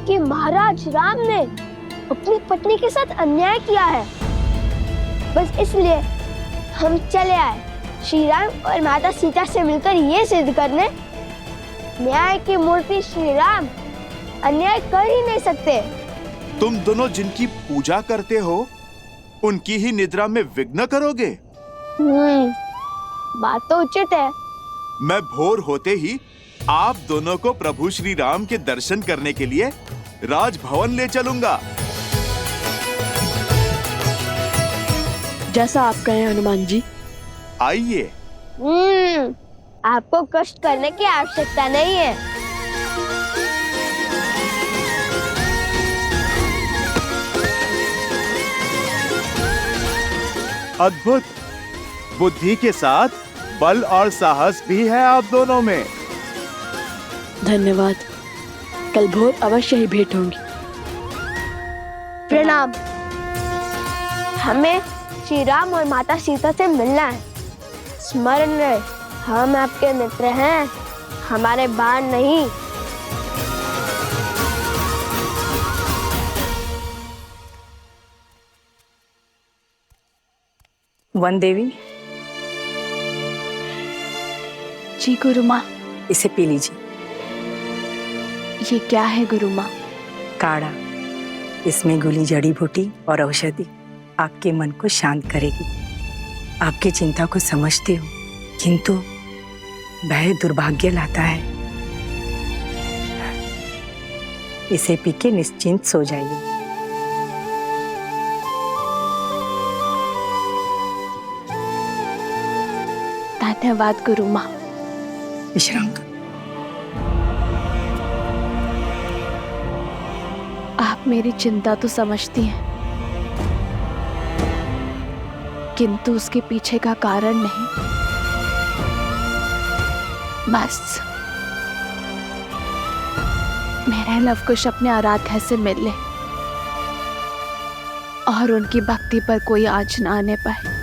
कि महाराज राम ने अपनी पत्नी के साथ अन्याय किया है। बस इसलिए हम चले आए, श्री राम और माता सीता से मिलकर ये सिद्ध करने, न्याय की मूर्ति श्री राम अन्याय कर ही नहीं सकते। तुम दोनों जिनकी पूजा करते हो, उनकी ही निद्रा में विघ्न करोगे? बात तो उचित है। मैं भोर होते ही आप दोनों को प्रभु श्री राम के दर्शन करने के लिए राजभवन ले चलूंगा। जैसा आप कहें हनुमान जी। आइए। आपको कष्ट करने की आवश्यकता नहीं है। अद्भुत, बुद्धि के साथ बल और साहस भी है आप दोनों में। धन्यवाद, कल भोर अवश्य ही भेंट होंगी। प्रणाम। हमें श्री राम और माता सीता से मिलना है। स्मरण रहे, हम आपके मित्र हैं, हमारे बाण नहीं। वन देवी। जी गुरु माँ। इसे पी लीजिए। ये क्या है गुरु माँ? काढ़ा। इसमें घुली जड़ी बूटी और औषधि आपके मन को शांत करेगी। आपकी चिंता को समझती हूँ, किंतु भय दुर्भाग्य लाता है। इसे पी के निश्चिंत सो जाइए। धन्यवाद गुरु माँ। विश्राम कर। आप मेरी चिंता तो समझती हैं, किंतु उसके पीछे का कारण नहीं। बस मेरे लवकुश अपने आराध्या से मिल ले और उनकी भक्ति पर कोई आँच न आने पाए।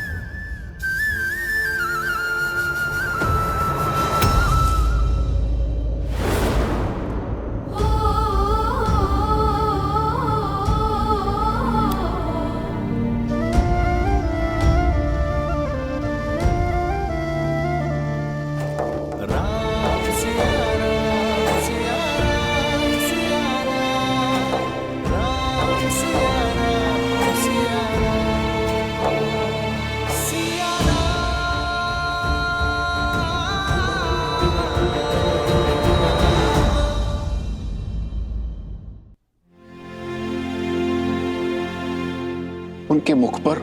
के मुख पर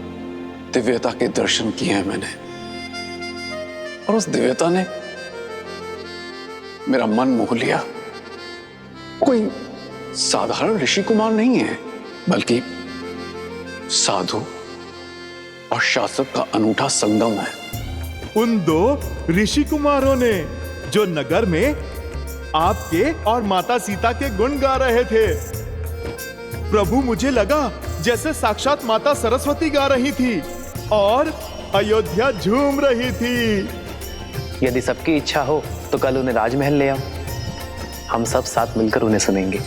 दिव्यता के दर्शन किए हैं मैंने, और उस दिव्यता ने मेरा मन मोह लिया। कोई साधारण ऋषि कुमार नहीं है, बल्कि साधु और शासक का अनूठा संगम है। उन दो ऋषि कुमारों ने जो नगर में आपके और माता सीता के गुण गा रहे थे। प्रभु, मुझे लगा जैसे साक्षात माता सरस्वती गा रही थी और अयोध्या झूम रही थी। यदि सबकी इच्छा हो तो कल उन्हें राजमहल ले आओ, हम सब साथ मिलकर उन्हें सुनेंगे।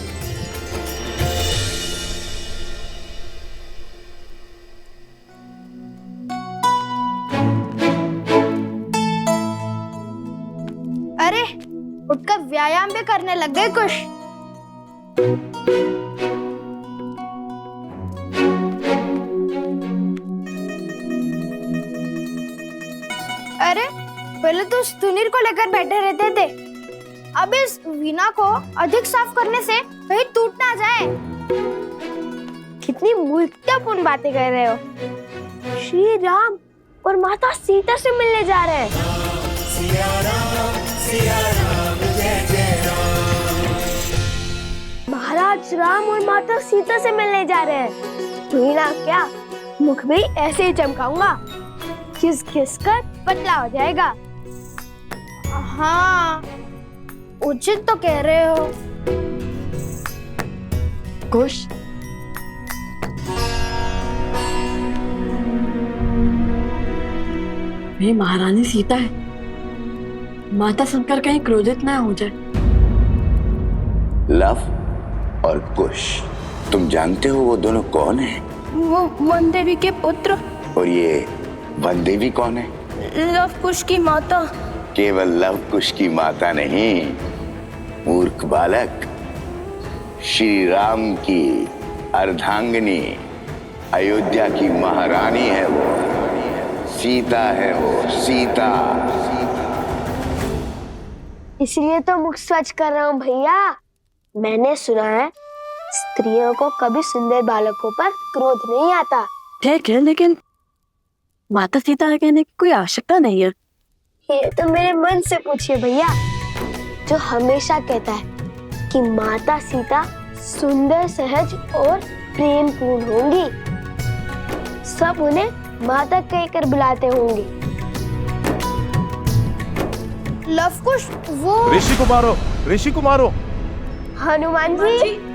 अरे उठकर व्यायाम भी करने लग गए कुछ। अरे पहले तो सुनील को लेकर बैठे रहते थे, अब इस वीणा को अधिक साफ करने से कहीं टूट ना जाए। कितनी मूर्खतापूर्ण बातें कर रहे हो। श्री राम और माता सीता से मिलने जा रहे हैं। महाराज राम और माता सीता से मिलने जा रहे हैं। वीणा क्या, मुख भी ऐसे ही चमकाऊंगा, घिस घिस कर पतला हो जाएगा। हाँ, उचित तो कह रहे हो। कुश, ये महारानी सीता है। माता सुनकर कहीं क्रोधित ना हो जाए। लव और कुश, तुम जानते हो वो दोनों कौन हैं? वो वन देवी के पुत्र। और ये वन देवी कौन है? लव कुश की माता। केवल लव कुश की माता नहीं, मूर्ख बालक, श्री राम की अर्धांगिनी, अयोध्या की महारानी है वो, सीता है वो, सीता। इसलिए तो मुख स्वच्छ कर रहा हूँ भैया। मैंने सुना है स्त्रियों को कभी सुंदर बालकों पर क्रोध नहीं आता। ठीक है, लेकिन माता सीता कहने की कोई आवश्यकता नहीं है। ये तो मेरे मन से पूछिए भैया, जो हमेशा कहता है कि माता सीता सुंदर, सहज और प्रेम पूर्ण होंगी। सब उन्हें माता कहकर बुलाते होंगे। लव कुश वो ऋषि कुमारों, हनुमान जी।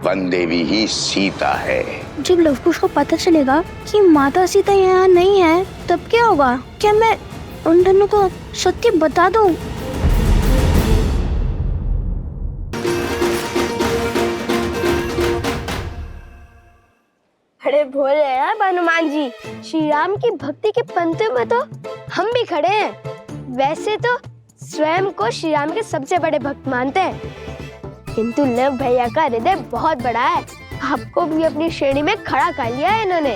वन देवी ही सीता है। जब लव कुश को पता चलेगा कि माता सीता यहाँ नहीं है, तब क्या होगा? क्या मैं उन दोनों को सत्य बता दूं? अरे भोले हैं हनुमान जी, श्री राम की भक्ति के पंक्तियों में तो हम भी खड़े हैं। वैसे तो स्वयं को श्री राम के सबसे बड़े भक्त मानते हैं, किंतु लव भैया का हृदय बहुत बड़ा है। आपको भी अपनी श्रेणी में खड़ा कर लिया है इन्होंने।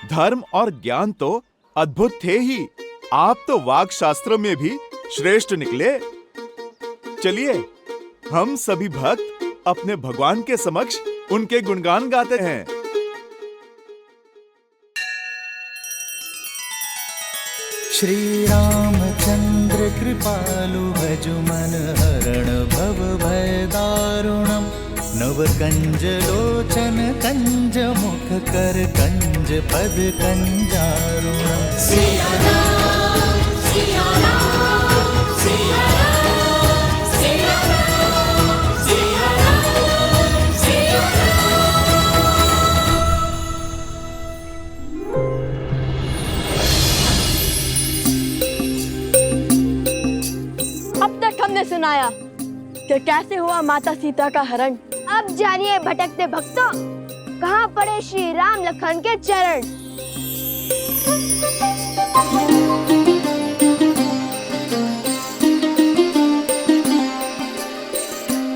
धर्म और ज्ञान तो अद्भुत थे ही, आप तो वाक शास्त्र में भी श्रेष्ठ निकले। चलिए हम सभी भक्त अपने भगवान के समक्ष उनके गुणगान गाते हैं। श्री रामचंद्र कृपालु भज मन हरण भव भय दारुणम, नव कंज लोचन कंज मुख कर कंज पद कंजारुणम। सिया राम, सिया राम, सिया राम, सिया राम, सिया राम, सिया अब तक हमने सुनाया कि कैसे हुआ माता सीता का हरण। अब जानिए भटकते भक्तों, कहाँ पड़े श्री राम लखन के चरण।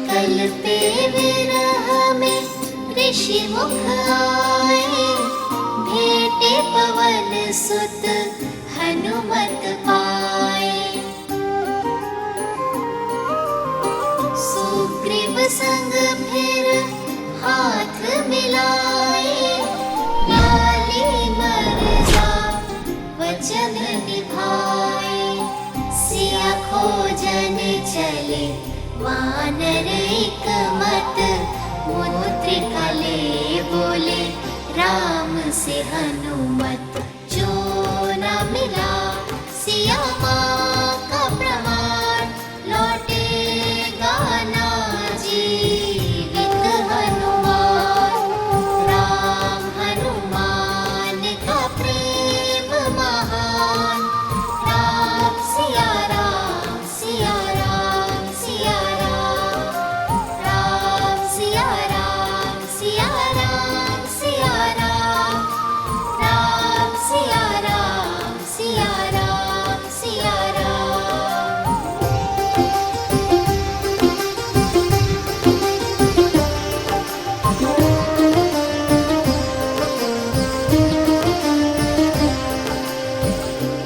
कल पे विरह में ऋषि मुख आए, भेटे पवन हनुमत पाए। सुग्रीव संग फिर हाथ मिलाए, लाली मर्जा वचन निभाए। सिया खोजन चले वानर एक मत, मुद्रिका ले बोले राम से हनुमत। जो न मिला सिया माँ का प्रमाण, लौटेगा ना जीवित हनुमान। राम हनुमान का प्रेम महान, राम सिया राम सिया राम सिया राम। राम सिया राम सिया राम सिया राम। राम सिया राम सिया राम सिया राम।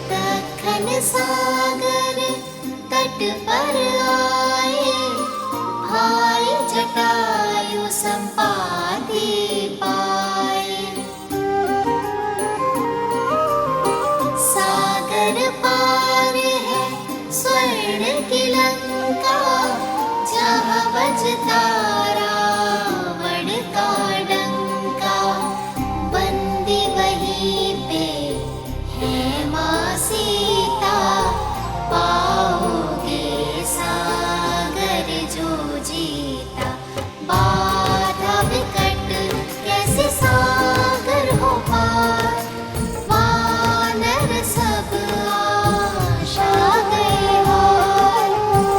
दक्खन सागर तट पर आए, भाई जटायु संपाति पाए। सागर पार है स्वर्ण की लंका, जहाँ बजता रावण का डंका। बंदी वहीं पे है माँ सीता, पाओगे सागर जो जीता। बाधा विकट कैसे सागर हो पार, वानर सब आशा गए हार।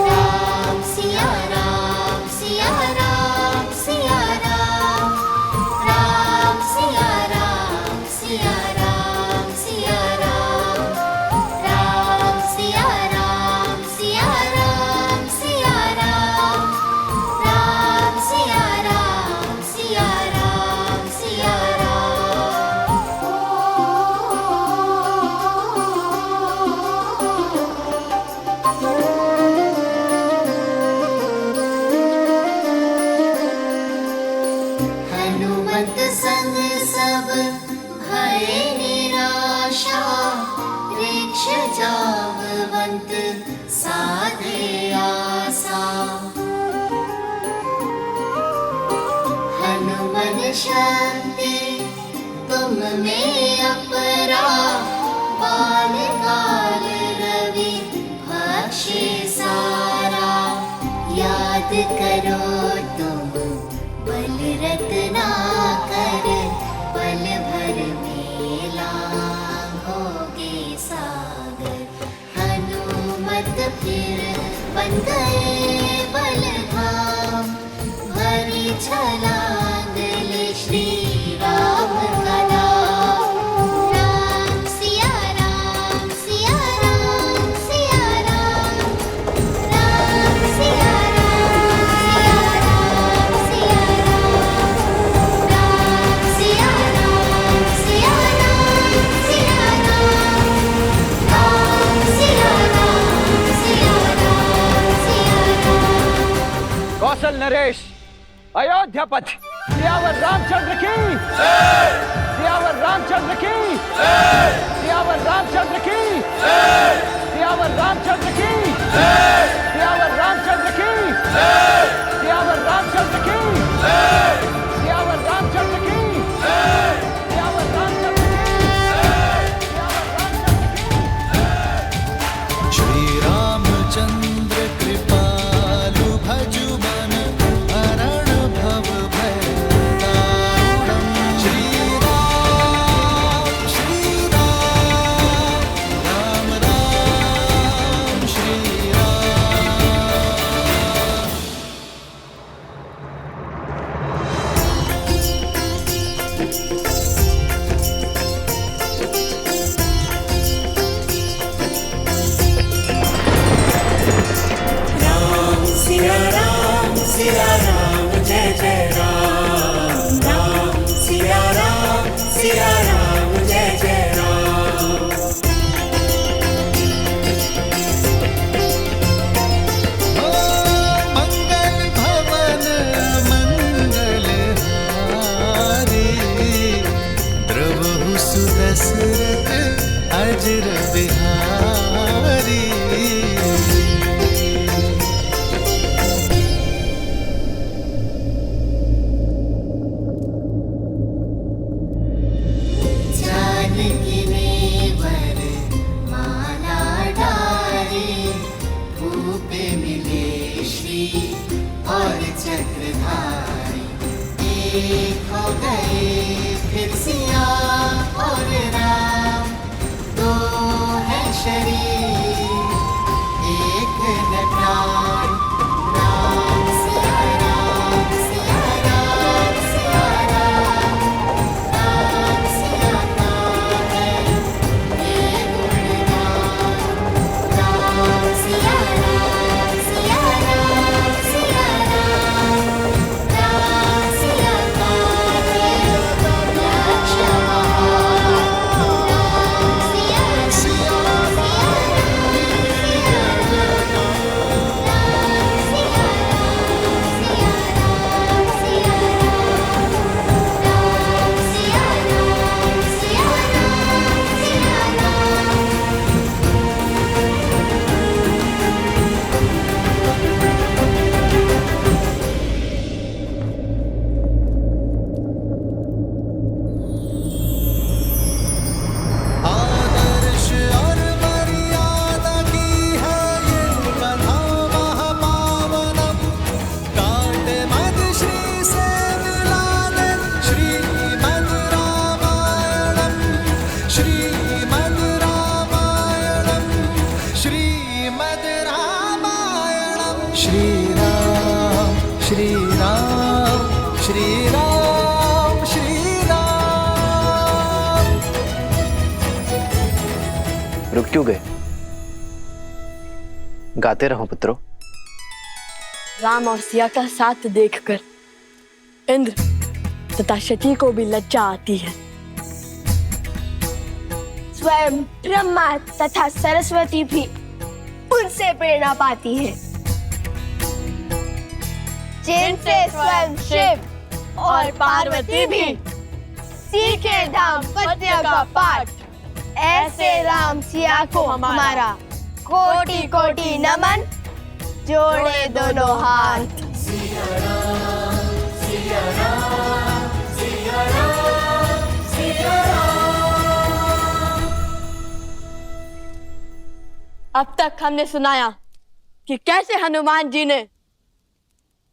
राम सिया राम सिया राम सिया राम। राम सिया राम सिया राम सिया राम। राम सिया राम सिया राम सिया राम। राम सिया राम सिया राम सिया हनुमत संग सब भय निराशा, वृक्ष जाववंत साधे आसा। हनुमन शक्ति तुम में अपरा, बाल काल रवि भक्षे सारा। याद करो तुम बल रत्ना कर, पल भर में लांघोगे सागर। हनुमत फिर बन गए बलधाम, भरी छलांग ले श्री राम का नाम। राम सिया राम सिया राम सिया राम। राम सिया राम सिया राम सिया राम। राम सिया राम सिया राम सिया राम। राम सिया राम सिया राम सिया राम। कौशल नरेश, अयोध्या पथ, सियावर रामचंद्र की, सियावर रामचंद्र की, सियावर रामचंद्र की, सियावर रामचंद्र की, सियावर रामचंद्र की, सियावर रामचंद्र की, सियावर रामचंद्र की, सियावर रामचंद्र की। श्री रामचंद्र कृपालु भजु मन हरण भव भय दारुणम्। श्री राम राम श्री सिया राम जय जय राम। बिहारी। जानकी नेवर माला डारी, भूप मिले श्री और चक्रधारी। एक हो गए फिर सिया और राम, दो है शरीर एक है प्राण। राम सिया राम सिया राम सिया राम, राम सिया का है ये गुणगान। राम सिया राम सिया राम सिया राम, राम सिया का है लक्ष्य महान। राम सिया सिया आदर्श और मर्यादा की है ये कथा महापावनम। कांटे मद श्री से मिला ले श्रीमद् रामायणम, श्रीमद् रामायणम, श्रीमद् रामायणम। श्री राम श्री राम श्री राम श्री राम। रुक क्यों गए? गाते रहो पुत्रों। राम और सिया का साथ देखकर इंद्र तथा शची को भी लज्जा आती है। स्वयं ब्रह्मा तथा सरस्वती भी उनसे प्रेरणा पाती है, जिनसे स्वयं शिव और पार्वती भी सीखे दाम्पत्य का पाठ। ऐसे राम सिया को हमारा कोटि कोटि नमन, जोड़े दोनों हाथ। सिया राम सिया राम सिया राम सिया राम। अब तक हमने सुनाया कि कैसे हनुमान जी ने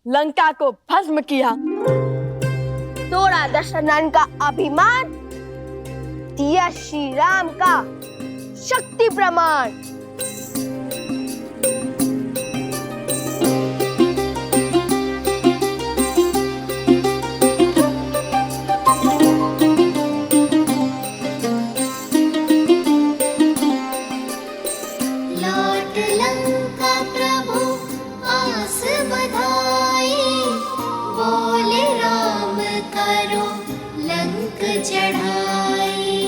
लंका को भस्म किया, तोड़ा दशरथन का अभिमान, दिया श्री राम का शक्ति प्रमाण। लौट लंका प्रभु आस बधाई, बोले राम करो लंक चढ़ाई।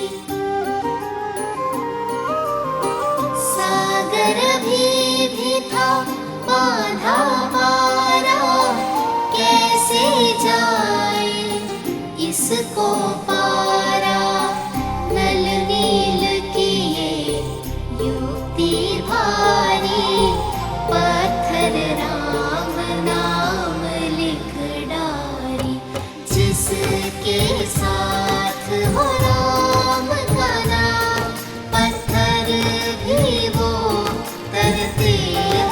सागर भी था बांधा पारा, कैसे जाए इसको पारा। नल नील किए युक्ति भारी, पत्थर राम नाम लिख डारी। जिसके साथ हो राम का नाम, पत्थर भी वो करते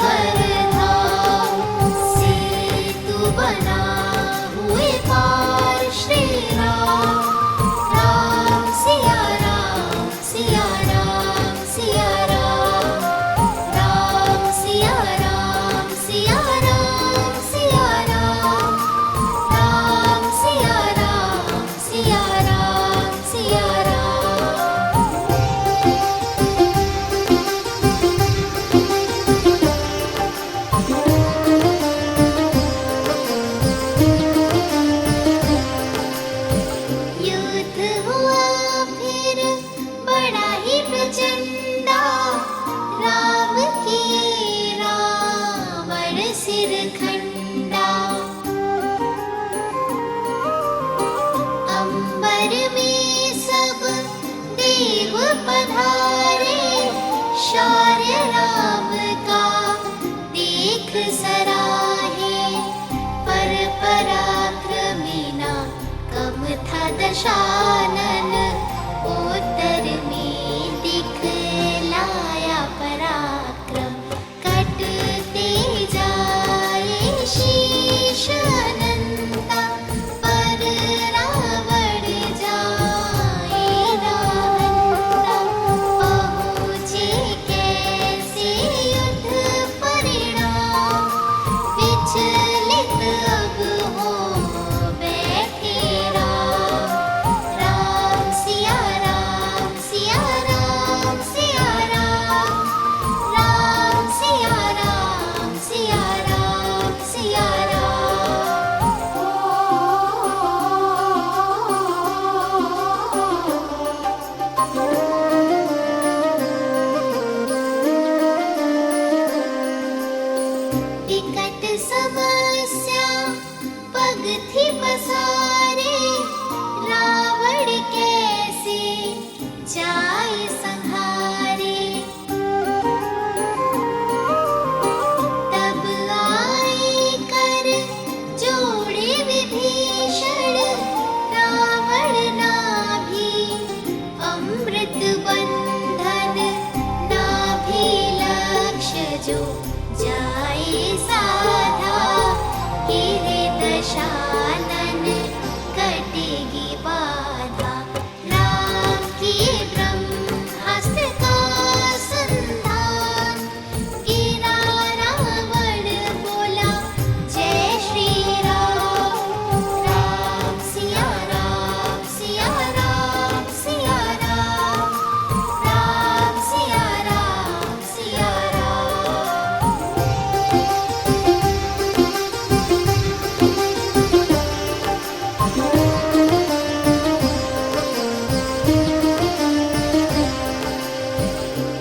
हर धाम। सेतु बना हुए पार श्री राम, जो जाए साधा, गिरे दशानन कटेगी बाधा। राम किए ब्रह्मास्त्र का संधान, गिरा रावण बोला जय श्री राम। राम सिया राम, सिया राम, सिया राम, राम सिया राम, सिया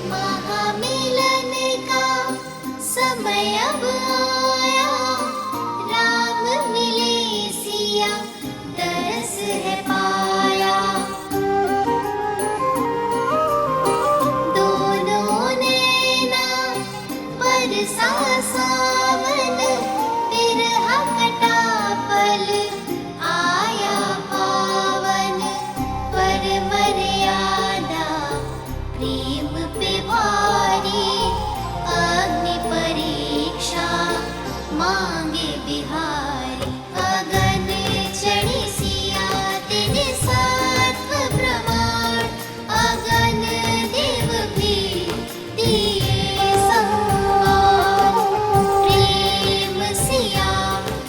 महामिलन का समय अब आया, राम मिले सिया तरस है पाया। दोनों नैना बरसा सावन, बिरहा कटा पल आया पावन। पर मर्यादा प्रेम पे भारी, अग्नि परीक्षा मांगे बिहारी। अगन चढ़ी सिया दिन सत्व प्रमाण, अगन देव भी दिए सम्मान। प्रेम सिया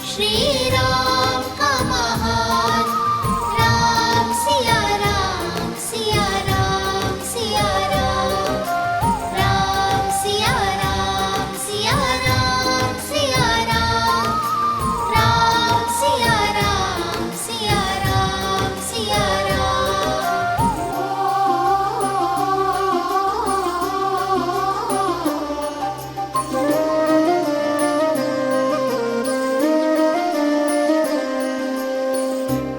श्री राम का महान, राम सिया राम, सिया राम, सिया राम, राम सिया राम, सिया राम, सिया राम, राम सिया राम, सिया राम, सिया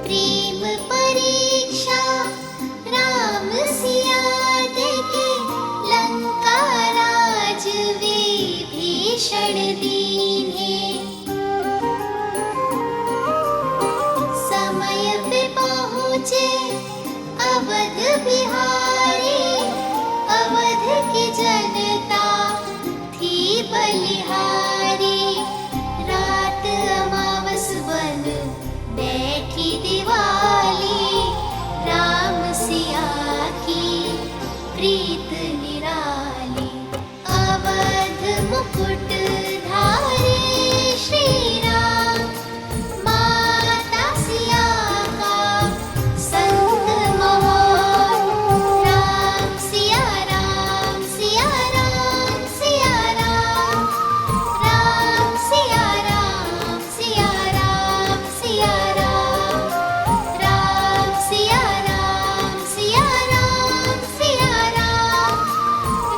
प्रेम परीक्षा राम सिया देके, लंका राज विभीषण दीन्हे। समय पे पहुँचे अवध बिहारी, अवध की जनता थी बलिहारी। रात अमावस बन बैठी दिवाली, राम सिया की प्रीत निराली। अवध मुकुट धारे श्री राम, माता सिया का संग महान। राम सिया राम, सिया राम, सिया राम, राम सिया राम, सिया राम, सिया राम, राम सिया राम, सिया राम, सिया राम,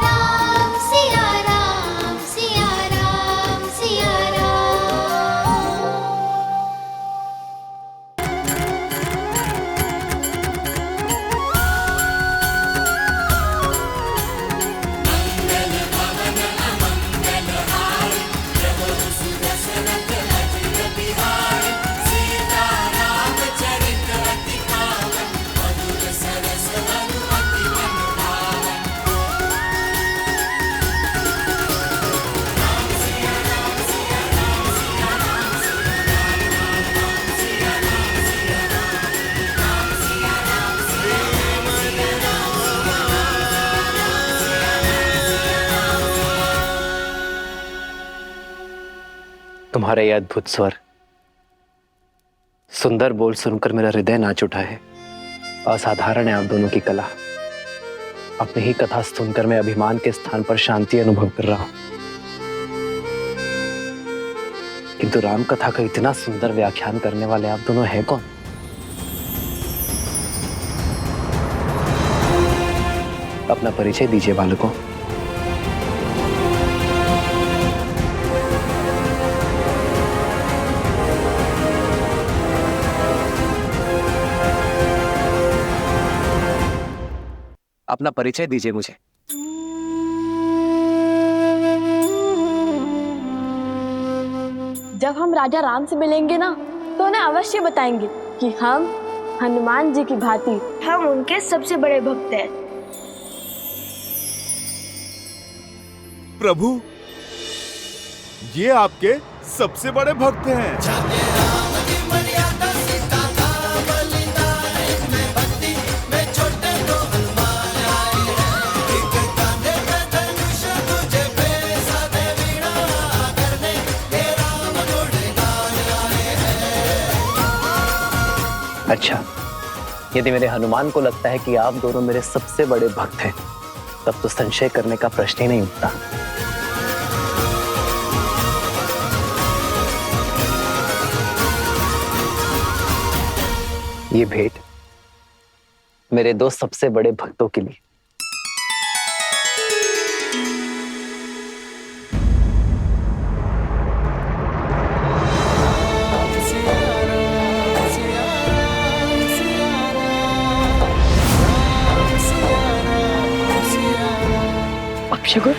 राम सिया राम, सिया राम, सिया राम। तुम्हारा ये अद्भुत स्वर, सुंदर बोल सुनकर मेरा हृदय नाच उठा है। असाधारण है आप दोनों की कला। अपनी ही कथा सुनकर मैं अभिमान के स्थान पर शांति अनुभव कर रहा हूं। किंतु राम कथा का इतना सुंदर व्याख्यान करने वाले आप दोनों हैं कौन? अपना परिचय दीजिए बालकों। अपना परिचय दीजिए मुझे। जब हम राजा राम से मिलेंगे ना, तो उन्हें अवश्य बताएंगे कि हम हनुमान जी की भांति हम उनके सबसे बड़े भक्त हैं। प्रभु, ये आपके सबसे बड़े भक्त हैं। अच्छा, यदि मेरे हनुमान को लगता है कि आप दोनों मेरे सबसे बड़े भक्त हैं, तब तो संशय करने का प्रश्न ही नहीं उठता। ये भेंट मेरे दो सबसे बड़े भक्तों के लिए। अपशगुन,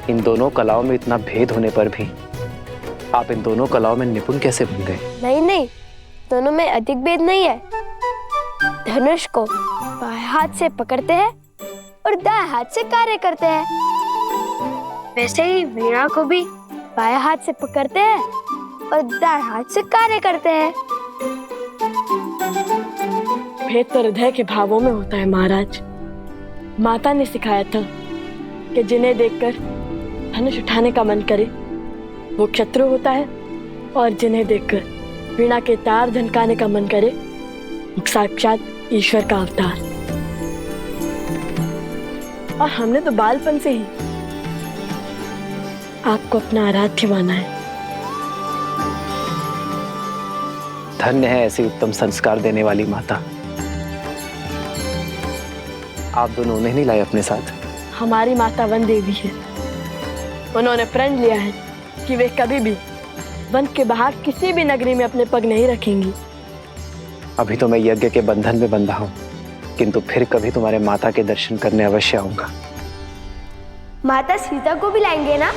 इन दोनों कलाओं में इतना भेद होने पर भी आप इन दोनों कलाओं में निपुण कैसे बन गए? नहीं नहीं, दोनों में अधिक भेद नहीं है। धनुष को बाएं हाथ से पकड़ते हैं और दाएं हाथ से कार्य करते हैं। वैसे ही वीणा को भी बाएं हाथ से पकड़ते हैं और दाएं हाथ से कार्य करते हैं। भेद तो हृदय के भावों में होता है महाराज। माता ने सिखाया था कि जिन्हें देखकर धनुष उठाने का मन करे वो शत्रु होता है, और जिन्हें देखकर वीणा के तार झनकाने का मन करे वो साक्षात ईश्वर का अवतार। और हमने तो बालपन से ही आपको अपना आराध्य माना है। धन्य है ऐसी उत्तम संस्कार देने वाली माता। आप दोनों उन्हें नहीं लाए अपने साथ? हमारी माता वन देवी है। उन्होंने प्रण लिया है कि वे कभी भी वन के बाहर किसी भी नगरी में अपने पग नहीं रखेंगी। अभी तो मैं यज्ञ के बंधन में बंधा हूँ, किंतु फिर कभी तुम्हारे माता के दर्शन करने अवश्य आऊंगा। माता सीता को भी लाएंगे ना?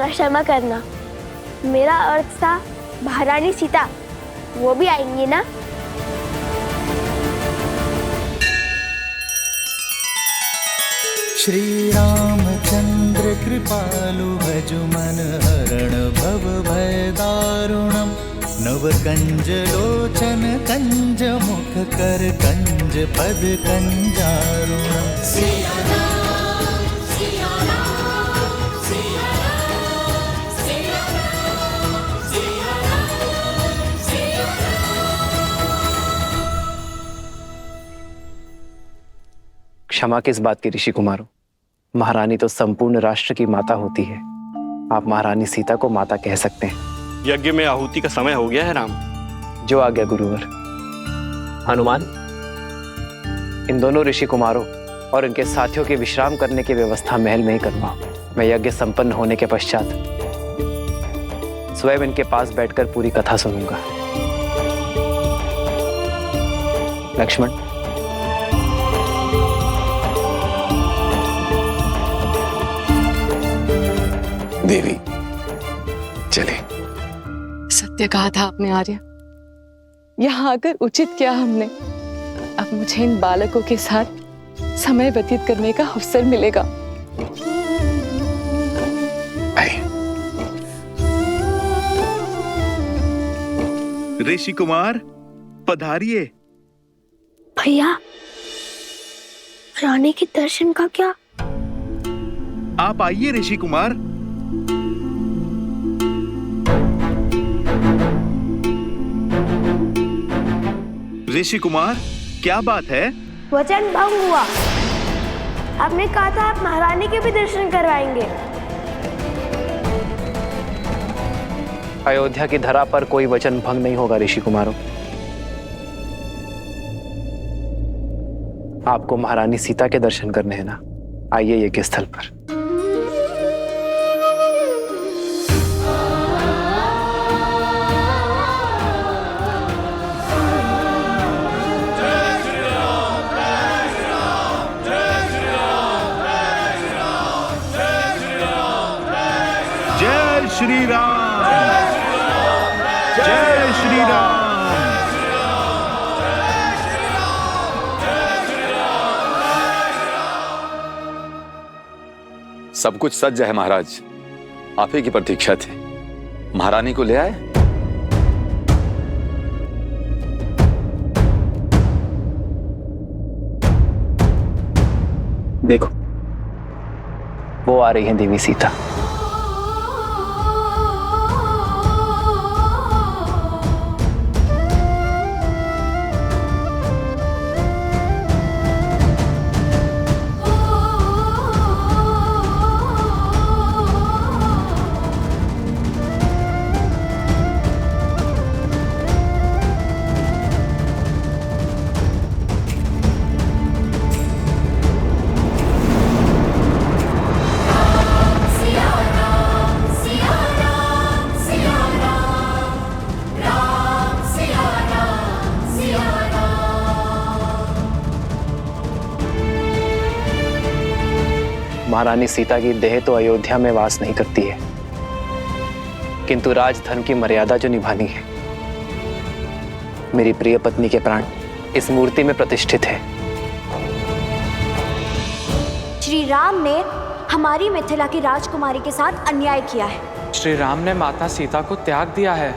क्षमा करना, मेरा अर्थ था महारानी सीता, वो भी आएंगी ना? श्री रामचंद्र कृपालु भजु मन हरण भव भय दारुणम नव कंज लोचन कंज मुख कर कंज पद कंजारुणम। क्षमा किस बात की ऋषि कुमारों? महारानी तो संपूर्ण राष्ट्र की माता होती है। आप महारानी सीता को माता कह सकते हैं। यज्ञ में आहुति का समय हो गया है राम। जो आ गया गुरुवर। हनुमान, इन दोनों ऋषि कुमारों और इनके साथियों के विश्राम करने की व्यवस्था महल में ही करवाओ। मैं यज्ञ संपन्न होने के पश्चात स्वयं इनके पास बैठकर पूरी कथा सुनूंगा। लक्ष्मण, देवी चले। सत्य कहा था आपने आर्य। यहाँ आकर उचित किया हमने। अब मुझे इन बालकों के साथ समय व्यतीत करने का अवसर मिलेगा। ऋषि कुमार पधारिए। भैया, रानी के दर्शन का क्या? आप आइए ऋषि कुमार। ऋषि कुमार, क्या बात है? वचन भंग हुआ। आपने कहा था आप महारानी के भी दर्शन करवाएंगे। अयोध्या की धरा पर कोई वचन भंग नहीं होगा ऋषि कुमारों। आपको महारानी सीता के दर्शन करने हैं ना? आइए यज्ञ स्थल पर। श्री राम, जय श्री राम। सब कुछ सज्ज है महाराज, आप ही की प्रतीक्षा थी। महारानी को ले आए। देखो, वो आ रही है देवी सीता। महारानी सीता की देह तो अयोध्या में वास नहीं करती है, किंतु राजधर्म की मर्यादा जो निभानी है, मेरी प्रिय पत्नी के प्राण इस मूर्ति में प्रतिष्ठित है। श्री राम ने हमारी मिथिला की राजकुमारी के साथ अन्याय किया है। श्री राम ने माता सीता को त्याग दिया है।